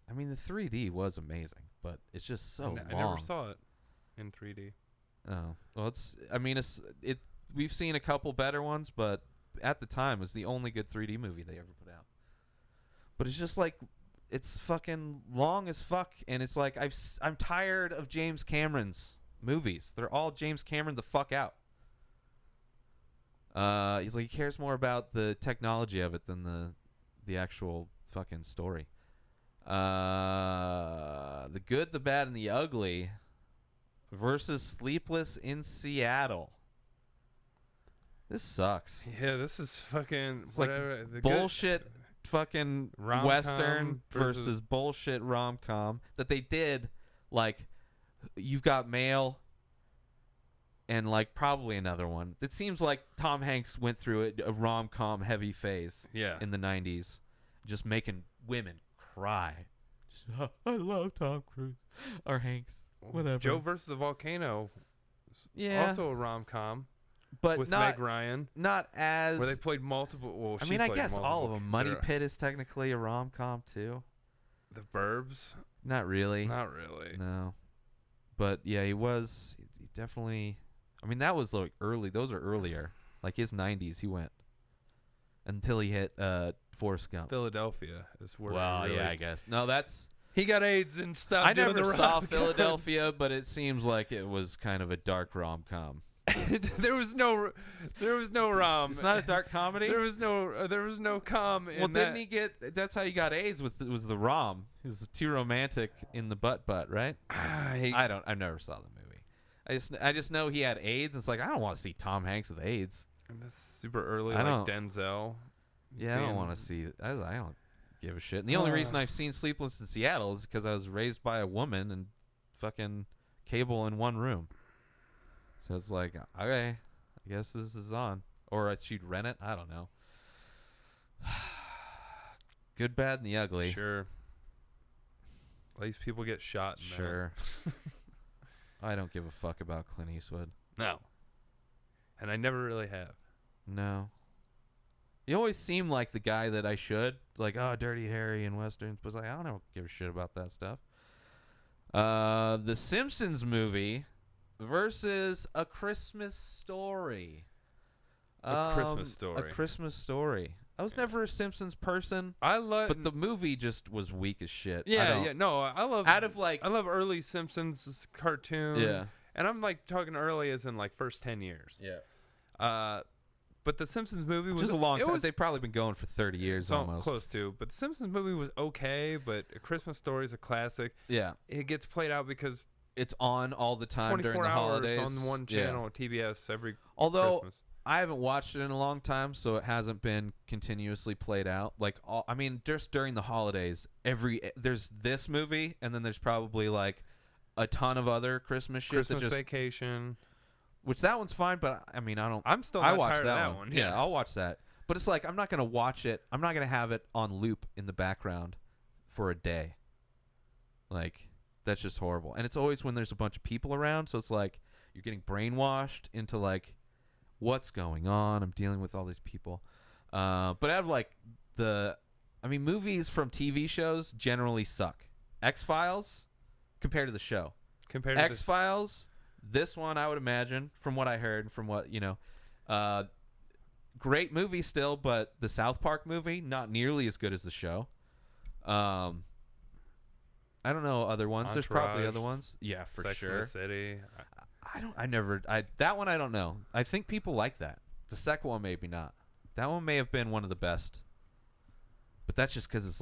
I mean, the 3D was amazing, but it's just so long. I never saw it in 3D. Oh, well, we've seen a couple better ones, but at the time, it was the only good 3D movie they ever put out. But it's just like, it's fucking long as fuck, and it's like, I'm tired of James Cameron's movies. They're all James Cameron the fuck out. He's like, he cares more about the technology of it than the actual fucking story. The Good, the Bad, and the Ugly versus Sleepless in Seattle. This sucks. Yeah, this is fucking It's whatever. like bullshit fucking rom-com Western versus bullshit rom-com that they did. Like, You've Got Mail and like probably another one. It seems like Tom Hanks went through a rom-com heavy phase in the 90s, just making women cry. Just, I love Tom Cruise or Hanks, whatever. Joe versus the Volcano. Yeah. Also a rom-com. but with not Meg Ryan, not as where they played multiple. Well, I she mean, I played guess all of multiple- them. Money they're- Pit is technically a rom-com too. The Burbs, Not really. not really. No. But yeah, he definitely. I mean, that was like early. Those are earlier. Like his 90s, he went until he hit Forrest Gump. Philadelphia is where. Well, really, yeah, I guess. No, that's. he got AIDS and stuff. I never saw Philadelphia, but it seems like it was kind of a dark rom-com. there was no rom. It's not a dark comedy. There was no com. Well, didn't he get? That's how he got AIDS. Was the rom? He was too romantic in the butt, right? I never saw the movie. I just know he had AIDS. It's like I don't want to see Tom Hanks with AIDS. And that's super early, I like don't- Denzel. Yeah, I don't want to see it. I don't give a shit. And the only reason I've seen Sleepless in Seattle is because I was raised by a woman and fucking cable in one room. So it's like, okay, I guess this is on. Or she'd rent it. I don't know. Good, bad, and the ugly. Sure. At least people get shot. In Sure. I don't give a fuck about Clint Eastwood. That. No. And I never really have. No. You always seem like the guy that I should. Like, oh, Dirty Harry and Westerns. But it's like, I don't give a shit about that stuff. The Simpsons movie versus A Christmas Story. A Christmas Story. A Christmas Story. I was never a Simpsons person, I love. but the movie just was weak as shit. Yeah. No, I love. Out of like, I love early Simpsons cartoon. Yeah. And I'm like talking early as in like first 10 years. yeah, But the Simpsons movie was just a long it time. was They've probably been going for 30 years so almost. close to. But the Simpsons movie was okay. But A Christmas Story is a classic. Yeah, It gets played out because it's on all the time 24 during the hours holidays on one Yeah. channel at TBS every Although Christmas. I haven't watched it in a long time, so it hasn't been continuously played out. Like, I mean, just during the holidays, there's this movie, and then there's probably like a ton of other Christmas shit Christmas that just, Vacation. which that one's fine. But I mean, I'm still I not watch tired that of that one. Yeah, I'll watch that. But it's like I'm not gonna watch it. I'm not gonna have it on loop in the background for a day. Like, that's just horrible. And it's always when there's a bunch of people around, so it's like you're getting brainwashed into like, what's going on? I'm dealing with all these people. But out of like movies from TV shows generally suck. X-Files compared to the show. Compared to X-Files, this one I would imagine, from what I heard, from what, great movie still, but the South Park movie, not nearly as good as the show. I don't know other ones. There's probably Entourage, other ones. Yeah, for Sex sure. and the City. That one I don't know. I think people like that. The second one maybe not. That one may have been one of the best. But that's just because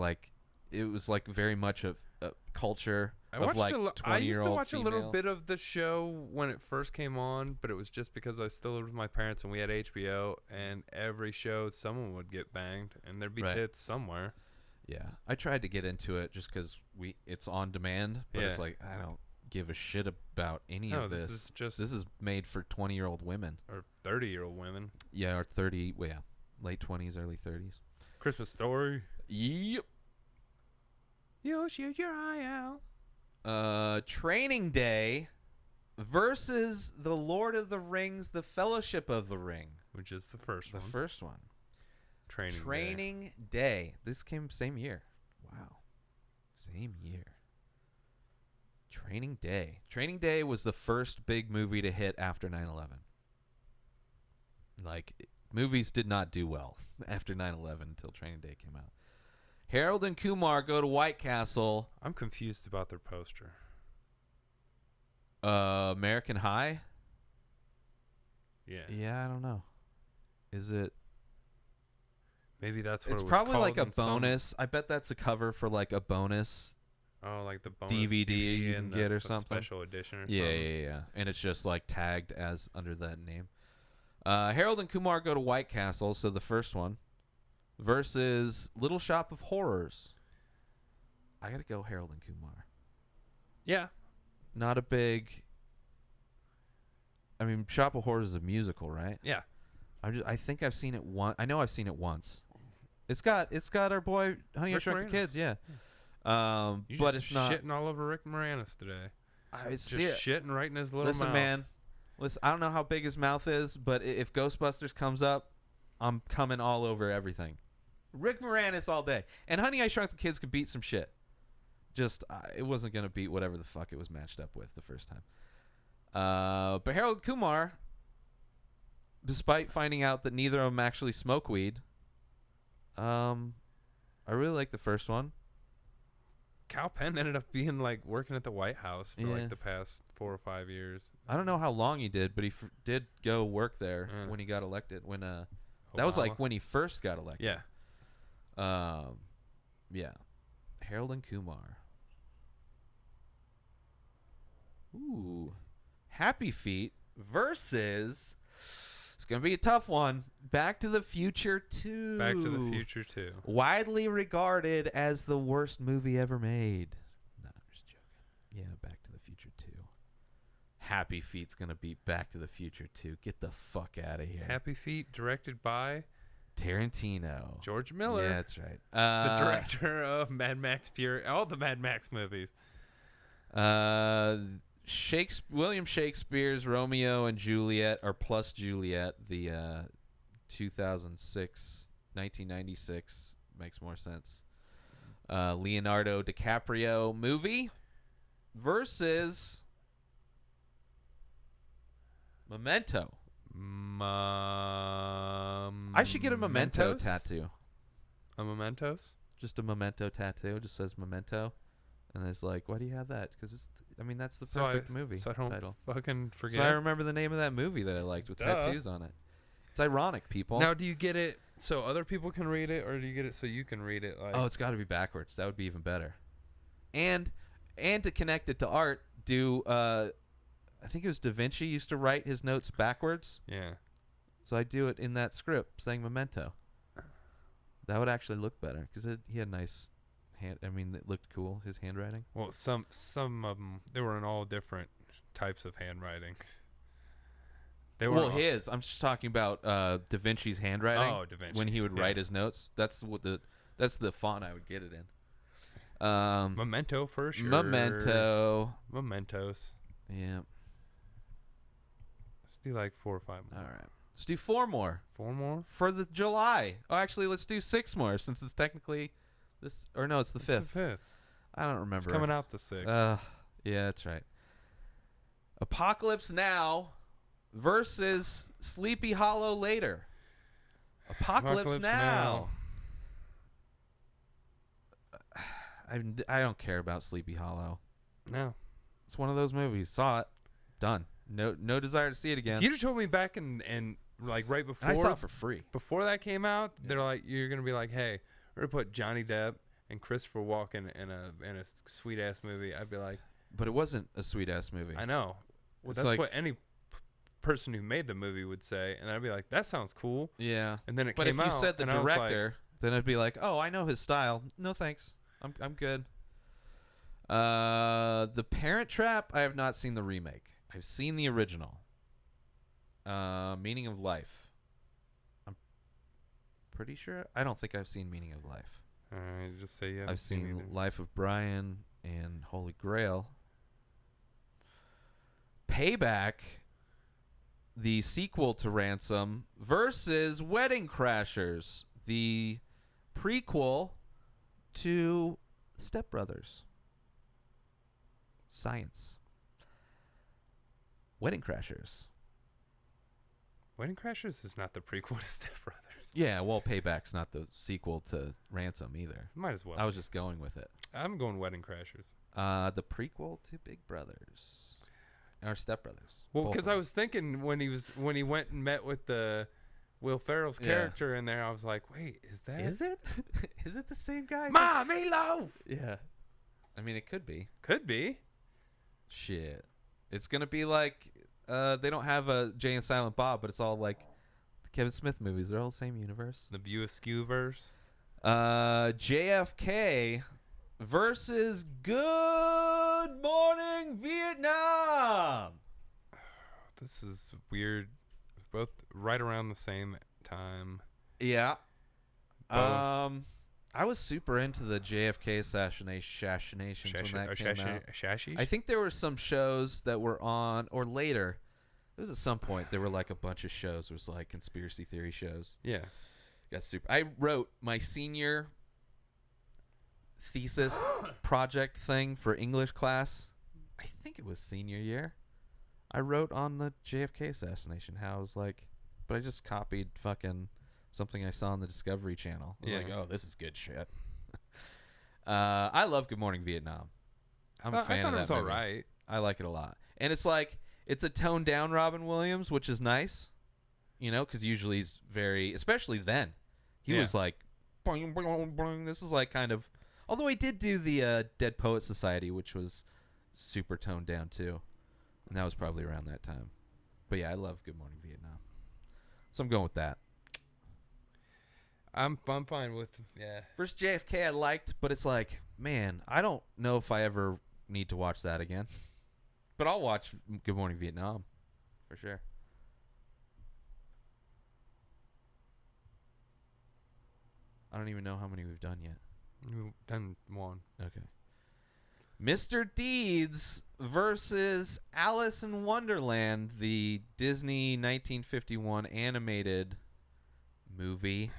it was like very much of a culture of like 20-year-old I used to watch female. a little bit of the show when it first came on, but it was just because I still lived with my parents and we had HBO, and every show someone would get banged and there'd be Right. tits somewhere. Yeah, I tried to get into it just because it's on demand, but it's Yeah. like I don't give a shit about any No, of this this. is just This is made for 20-year-old women. or 30-year-old women. Yeah, or 30. Well, yeah, late 20s, early 30s. Christmas Story. Yep. You'll shoot your eye out. Training Day versus The Lord of the Rings: The Fellowship of the Ring. Which is the first The one. first one. Training Day. This came same year. Wow. Same year. Training Day. Training Day was the first big movie to hit after 9/11. Like, movies did not do well after 9/11 until Training Day came out. Harold and Kumar go to White Castle. I'm confused about their poster. American High? Yeah. Yeah, I don't know. Is it? Maybe that's what It's it was probably called like a in some- bonus. I bet that's a cover for like a bonus. Oh, like the bonus DVD you can and get or the something. special edition or Yeah, something. yeah, yeah. And it's just like tagged as under that name. Harold and Kumar go to White Castle, so the first one, versus Little Shop of Horrors. I gotta go Harold and Kumar. Yeah. Not a big. I mean, Shop of Horrors is a musical, right? Yeah. I think I've seen it once. I know I've seen it once. It's got our boy Honey I Rick Shrunk the Moranis. Kids, yeah. You're But just it's not. shitting all over Rick Moranis today. I Just see it. shitting right in his little Listen, mouth. man. Listen, I don't know how big his mouth is, but if Ghostbusters comes up, I'm coming all over everything. Rick Moranis all day. And Honey, I Shrunk the Kids could beat some shit. Just, it wasn't going to beat whatever the fuck it was matched up with the first time. But Harold Kumar, despite finding out that neither of them actually smoke weed, I really like the first one. Kal Penn ended up being like working at the White House for like the past 4 or 5 years. I don't know how long he did, but he did go work there when he got elected. When that was like when he first got elected. Yeah. Yeah. Harold and Kumar. Ooh. Happy Feet versus. It's going to be a tough one. Back to the Future 2. Back to the Future 2. Widely regarded as the worst movie ever made. No, I'm just joking. Yeah, Back to the Future 2. Happy Feet's going to beat Back to the Future 2. Get the fuck out of here. Happy Feet, directed by Tarantino. George Miller. Yeah, that's right. The director of Mad Max Fury, all the Mad Max movies. William Shakespeare's Romeo and Juliet, or plus Juliet, the 1996 makes more sense. Leonardo DiCaprio movie versus Memento. I should get a Memento tattoo. A Mementos? Just a Memento tattoo. It just says Memento. And it's like, why do you have that? Because that's the perfect movie so I don't title. Fucking forget. So I remember the name of that movie that I liked with tattoos on it. It's ironic, people. Now, do you get it so other people can read it, or do you get it so you can read it? Like, oh, it's got to be backwards. That would be even better. And to connect it to art, I think it was Da Vinci used to write his notes backwards. Yeah. So I do it in that script saying Memento. That would actually look better because he had nice hand. I mean, it looked cool, his handwriting. Well, some of them, they were in all different types of handwriting. They were his. I'm just talking about Da Vinci's handwriting. Oh, Da Vinci. When he would write his notes. That's the font I would get it in. Memento for sure. Mementos. Yeah. Let's do like 4 or 5 more. All right. Let's do 4 more. 4 more? For the July. Oh, actually, let's do 6 more since it's technically this. Or no, it's the 5th. It's the 5th. I don't remember. It's coming out the 6th. Yeah, that's right. Apocalypse Now versus Sleepy Hollow later. Apocalypse Now. I don't care about Sleepy Hollow. No. It's one of those movies. Saw it. Done. No desire to see it again. If you'd have told me back and like right before. And I saw it for free. Before that came out, they're like, you're going to be like, hey, we're going to put Johnny Depp and Christopher Walken in a sweet ass movie. I'd be like. But it wasn't a sweet ass movie. I know. Well, that's like, what any person who made the movie would say. And I'd be like, that sounds cool. Yeah. And then it came out. But if you said the director, like, then I'd be like, oh, I know his style. No thanks. I'm good. The Parent Trap, I have not seen the remake. I've seen the original. Meaning of Life. I'm pretty sure. I don't think I've seen Meaning of Life. Just say yeah. I've seen Life of Brian and Holy Grail. Payback, the sequel to Ransom, versus Wedding Crashers, the prequel to Step Brothers. Science. Wedding Crashers. Wedding Crashers is not the prequel to Step Brothers. Yeah, well, Payback's not the sequel to Ransom either. Might as well. I was just going with it. I'm going Wedding Crashers. The prequel to Big Brothers. Or Step Brothers. Well, because I was thinking when he went and met with the Will Ferrell's character in there, I was like, wait, is that? Is it? Is it the same guy? Ma, Meatloaf! Yeah. I mean, it could be. Could be. Shit. It's going to be like, they don't have a Jay and Silent Bob, but it's all like the Kevin Smith movies. They're all the same universe. The Buick-Skew-verse. JFK versus Good Morning Vietnam. This is weird. Both right around the same time. Yeah. Both. I was super into the JFK assassinations when that came out. I think there were some shows that were on, or later, It was at some point there were like a bunch of shows. There was like conspiracy theory shows. Yeah. Got super. I wrote my senior thesis project thing for English class. I think it was senior year. I wrote on the JFK assassination. How I was like, but I just copied fucking something I saw on the Discovery Channel. I was like, oh, this is good shit. I love Good Morning Vietnam. I'm a fan of that. I thought it was all right. I like it a lot, and it's like it's a toned down Robin Williams, which is nice. You know, because usually he's very, especially then, he was like, boing, boing, boing. This is like kind of, although he did do the Dead Poet Society, which was super toned down too, and that was probably around that time. But yeah, I love Good Morning Vietnam, so I'm going with that. I'm fine with First JFK I liked, but it's like, man, I don't know if I ever need to watch that again. But I'll watch Good Morning Vietnam for sure. I don't even know how many we've done yet. We've done one. Okay. Mr. Deeds versus Alice in Wonderland, the Disney 1951 animated movie.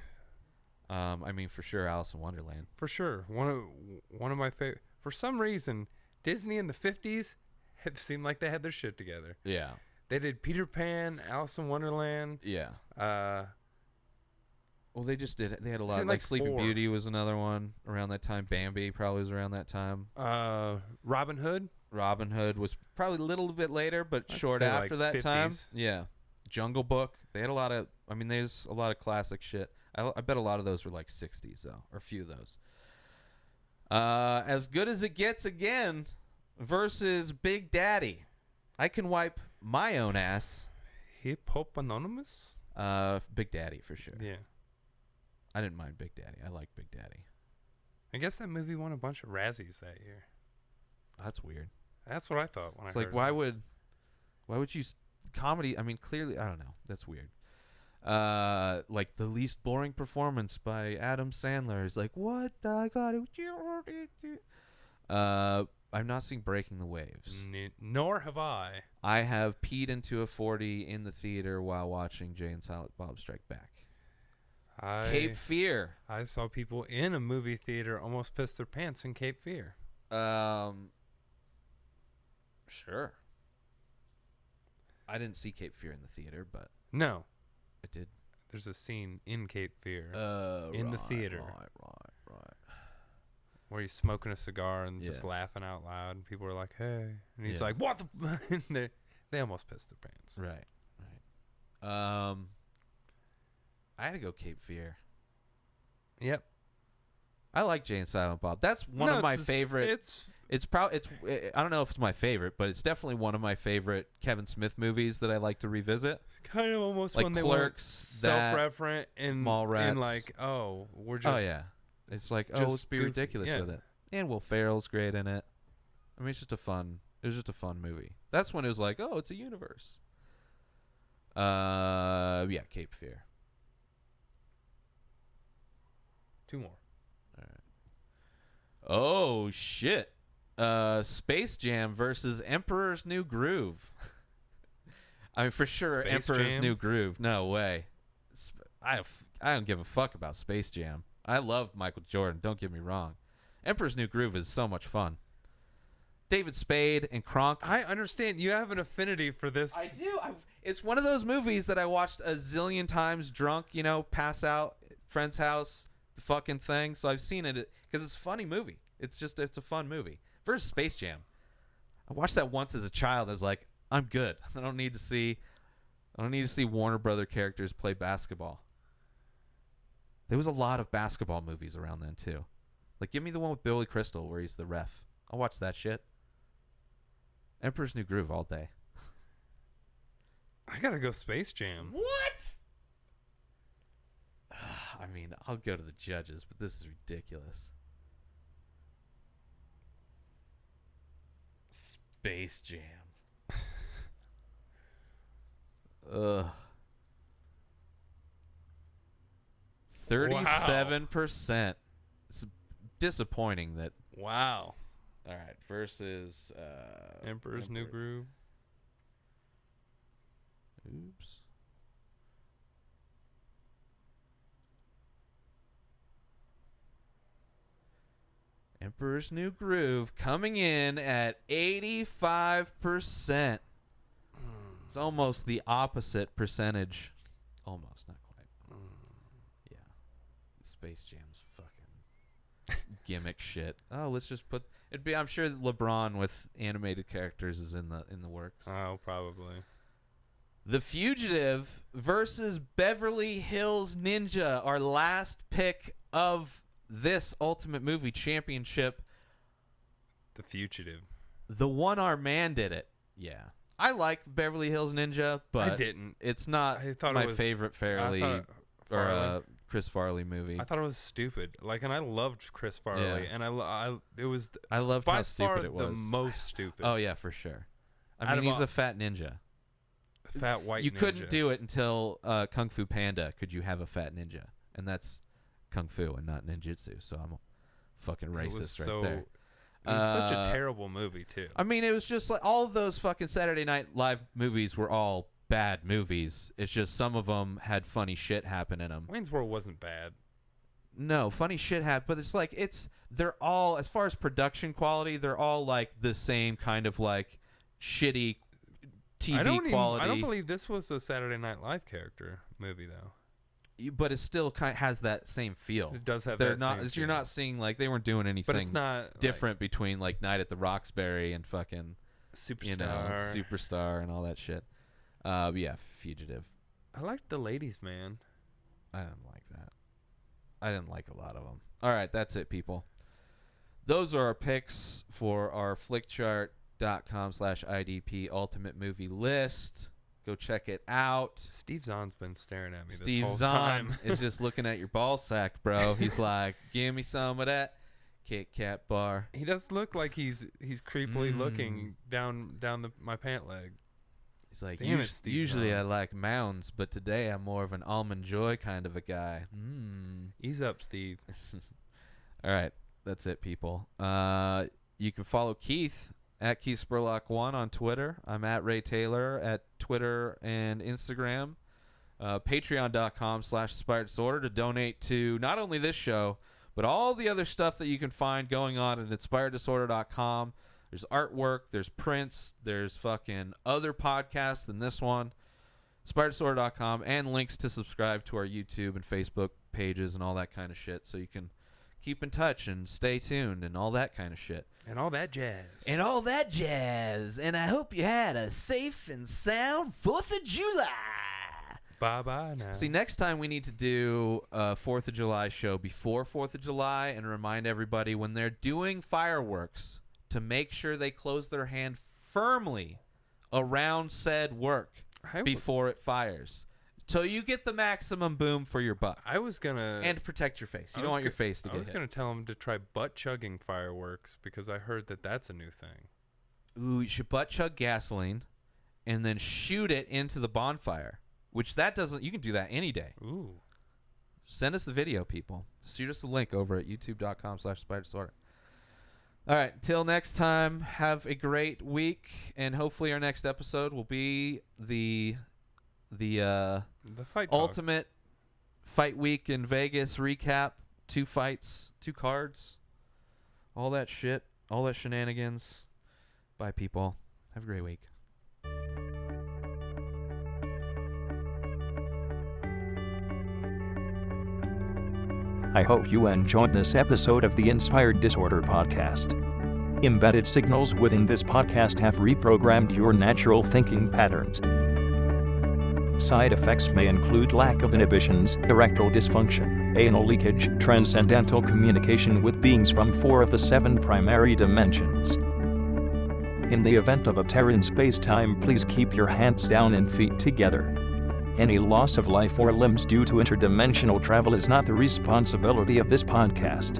I mean, for sure, Alice in Wonderland. For sure. One of my favorite. For some reason, Disney in the 50s have seemed like they had their shit together. Yeah. They did Peter Pan, Alice in Wonderland. Yeah. Well, they just did. They had a lot. Like Sleeping Beauty was another one around that time. Bambi probably was around that time. Robin Hood. Robin Hood was probably a little bit later, but short after that 50s. Time. Yeah. Jungle Book. They had a lot of. I mean, there's a lot of classic shit. I bet a lot of those were like 60s though, or a few of those. As Good as It Gets again versus Big Daddy. I can wipe my own ass. Hip Hop Anonymous. Big Daddy for sure. Yeah. I didn't mind Big Daddy. I like Big Daddy. I guess that movie won a bunch of Razzies that year. That's weird. That's what I thought when it's I heard like, why would you comedy? I mean, clearly, I don't know. That's weird. Like the least boring performance by Adam Sandler is like, what? I got it. I've not seen Breaking the Waves. Nor have I. I have peed into a 40 in the theater while watching Jay and Silent Bob Strike Back. Cape Fear. I saw people in a movie theater almost piss their pants in Cape Fear. Sure. I didn't see Cape Fear in the theater, but no, I did. There's a scene in Cape Fear in the theater, right, where he's smoking a cigar and just laughing out loud, and people are like, "Hey," and he's like, "What the?" and they almost pissed their pants. Right. I had to go Cape Fear. Yep. I like Jay and Silent Bob. That's one of my favorite. It's probably I don't know if it's my favorite, but it's definitely one of my favorite Kevin Smith movies that I like to revisit. Kind of almost like when they Clerks, were self-referent and Mallrats. And like, oh, we're just. Oh yeah. It's like, let's be ridiculous with it. And Will Ferrell's great in it. I mean, it was just a fun movie. That's when it was like, oh, it's a universe. Yeah, Cape Fear. 2 more. All right. Oh shit. Space Jam versus Emperor's New Groove. I mean, for sure, Space Emperor's Jam? New Groove. No way. I don't give a fuck about Space Jam. I love Michael Jordan. Don't get me wrong. Emperor's New Groove is so much fun. David Spade and Kronk. I understand. You have an affinity for this. I do. It's one of those movies that I watched a zillion times drunk, pass out, friend's house, the fucking thing. So I've seen it because it's a funny movie. It's a fun movie. Versus Space Jam. I watched that once as a child. I was like, I'm good. I don't need to see Warner Brother characters play basketball. There was a lot of basketball movies around then too. Like, give me the one with Billy Crystal where he's the ref. I'll watch that shit. Emperor's New Groove all day. I gotta go Space Jam. What? I mean, I'll go to the judges, but this is ridiculous. Space Jam. Ugh. 37%. It's disappointing that. Wow. All right, versus Emperor's New Groove. Oops. Emperor's New Groove coming in at 85%. It's almost the opposite percentage. Almost, not quite. Yeah. Space Jam's fucking gimmick shit. Oh, let's just put it'd be I'm sure that LeBron with animated characters is in the works. Oh, probably. The Fugitive versus Beverly Hills Ninja, our last pick of this Ultimate Movie Championship. The Fugitive. The one-armed man did it. Yeah. I like Beverly Hills Ninja, but I didn't. It's not my favorite Chris Farley movie. I thought it was stupid. And I loved Chris Farley, and I loved by how stupid far it was. The most stupid. Oh yeah, for sure. I mean, he's a fat ninja. Fat white. You ninja. couldn't do it until Kung Fu Panda. Could you have a fat ninja? And that's Kung Fu and not ninjutsu. So I'm a fucking racist there. It was such a terrible movie too. I mean, it was just like all of those fucking Saturday Night Live movies were all bad movies. It's just some of them had funny shit happen in them. Wayne's World wasn't bad. No, funny shit happened, but it's like they're all, as far as production quality, they're all like the same kind of like shitty TV quality. I don't believe this was a Saturday Night Live character movie though. But it still kind of has that same feel. It does have They're that not, same You're feel. not seeing like they weren't doing anything But it's not different between like Night at the Roxbury and fucking Superstar, Superstar and all that shit. Yeah, Fugitive. I liked The Ladies Man. I didn't like that. I didn't like a lot of them. All right, that's it, people. Those are our picks for our FlickChart.com/IDP Ultimate Movie List. Go check it out. Steve Zahn's been staring at me Steve this whole Zahn time. is just looking at your ball sack, bro. He's like, give me some of that Kit Kat bar. He does look like he's creepily looking down my pant leg. He's like, Damn it, Steve usually Zahn. I like mounds, but today I'm more of an Almond Joy kind of a guy. Ease up, Steve. All right, that's it, people. You can follow Keith at Keith Spurlock 1 on Twitter. I'm at Ray Taylor at Twitter and Instagram. Patreon.com/Inspired Disorder to donate to not only this show, but all the other stuff that you can find going on at InspiredDisorder.com. There's artwork, there's prints, there's fucking other podcasts than this one. InspiredDisorder.com, and links to subscribe to our YouTube and Facebook pages and all that kind of shit, so you can keep in touch and stay tuned and all that kind of shit. And all that jazz. And all that jazz. And I hope you had a safe and sound 4th of July. Bye-bye now. See, next time we need to do a 4th of July show before 4th of July and remind everybody when they're doing fireworks to make sure they close their hand firmly around said work before it fires. So you get the maximum boom for your buck. I was gonna and protect your face. You don't want your face to get hit. I was gonna tell him to try butt chugging fireworks because I heard that that's a new thing. Ooh, you should butt chug gasoline, and then shoot it into the bonfire. Which that doesn't. You can do that any day. Ooh. Send us the video, people. Shoot us a link over at youtube.com/inspireddisorder. All right. Until next time. Have a great week, and hopefully our next episode will be the fight ultimate fight week in Vegas recap. 2 fights, 2 cards, all that shit, all that shenanigans. Bye, people. Have a great week. I hope you enjoyed this episode of the Inspired Disorder podcast. Embedded signals within this podcast have reprogrammed your natural thinking patterns. Side effects may include lack of inhibitions, erectile dysfunction, anal leakage, transcendental communication with beings from 4 of the 7 primary dimensions. In the event of a tear in space-time, please keep your hands down and feet together. Any loss of life or limbs due to interdimensional travel is not the responsibility of this podcast.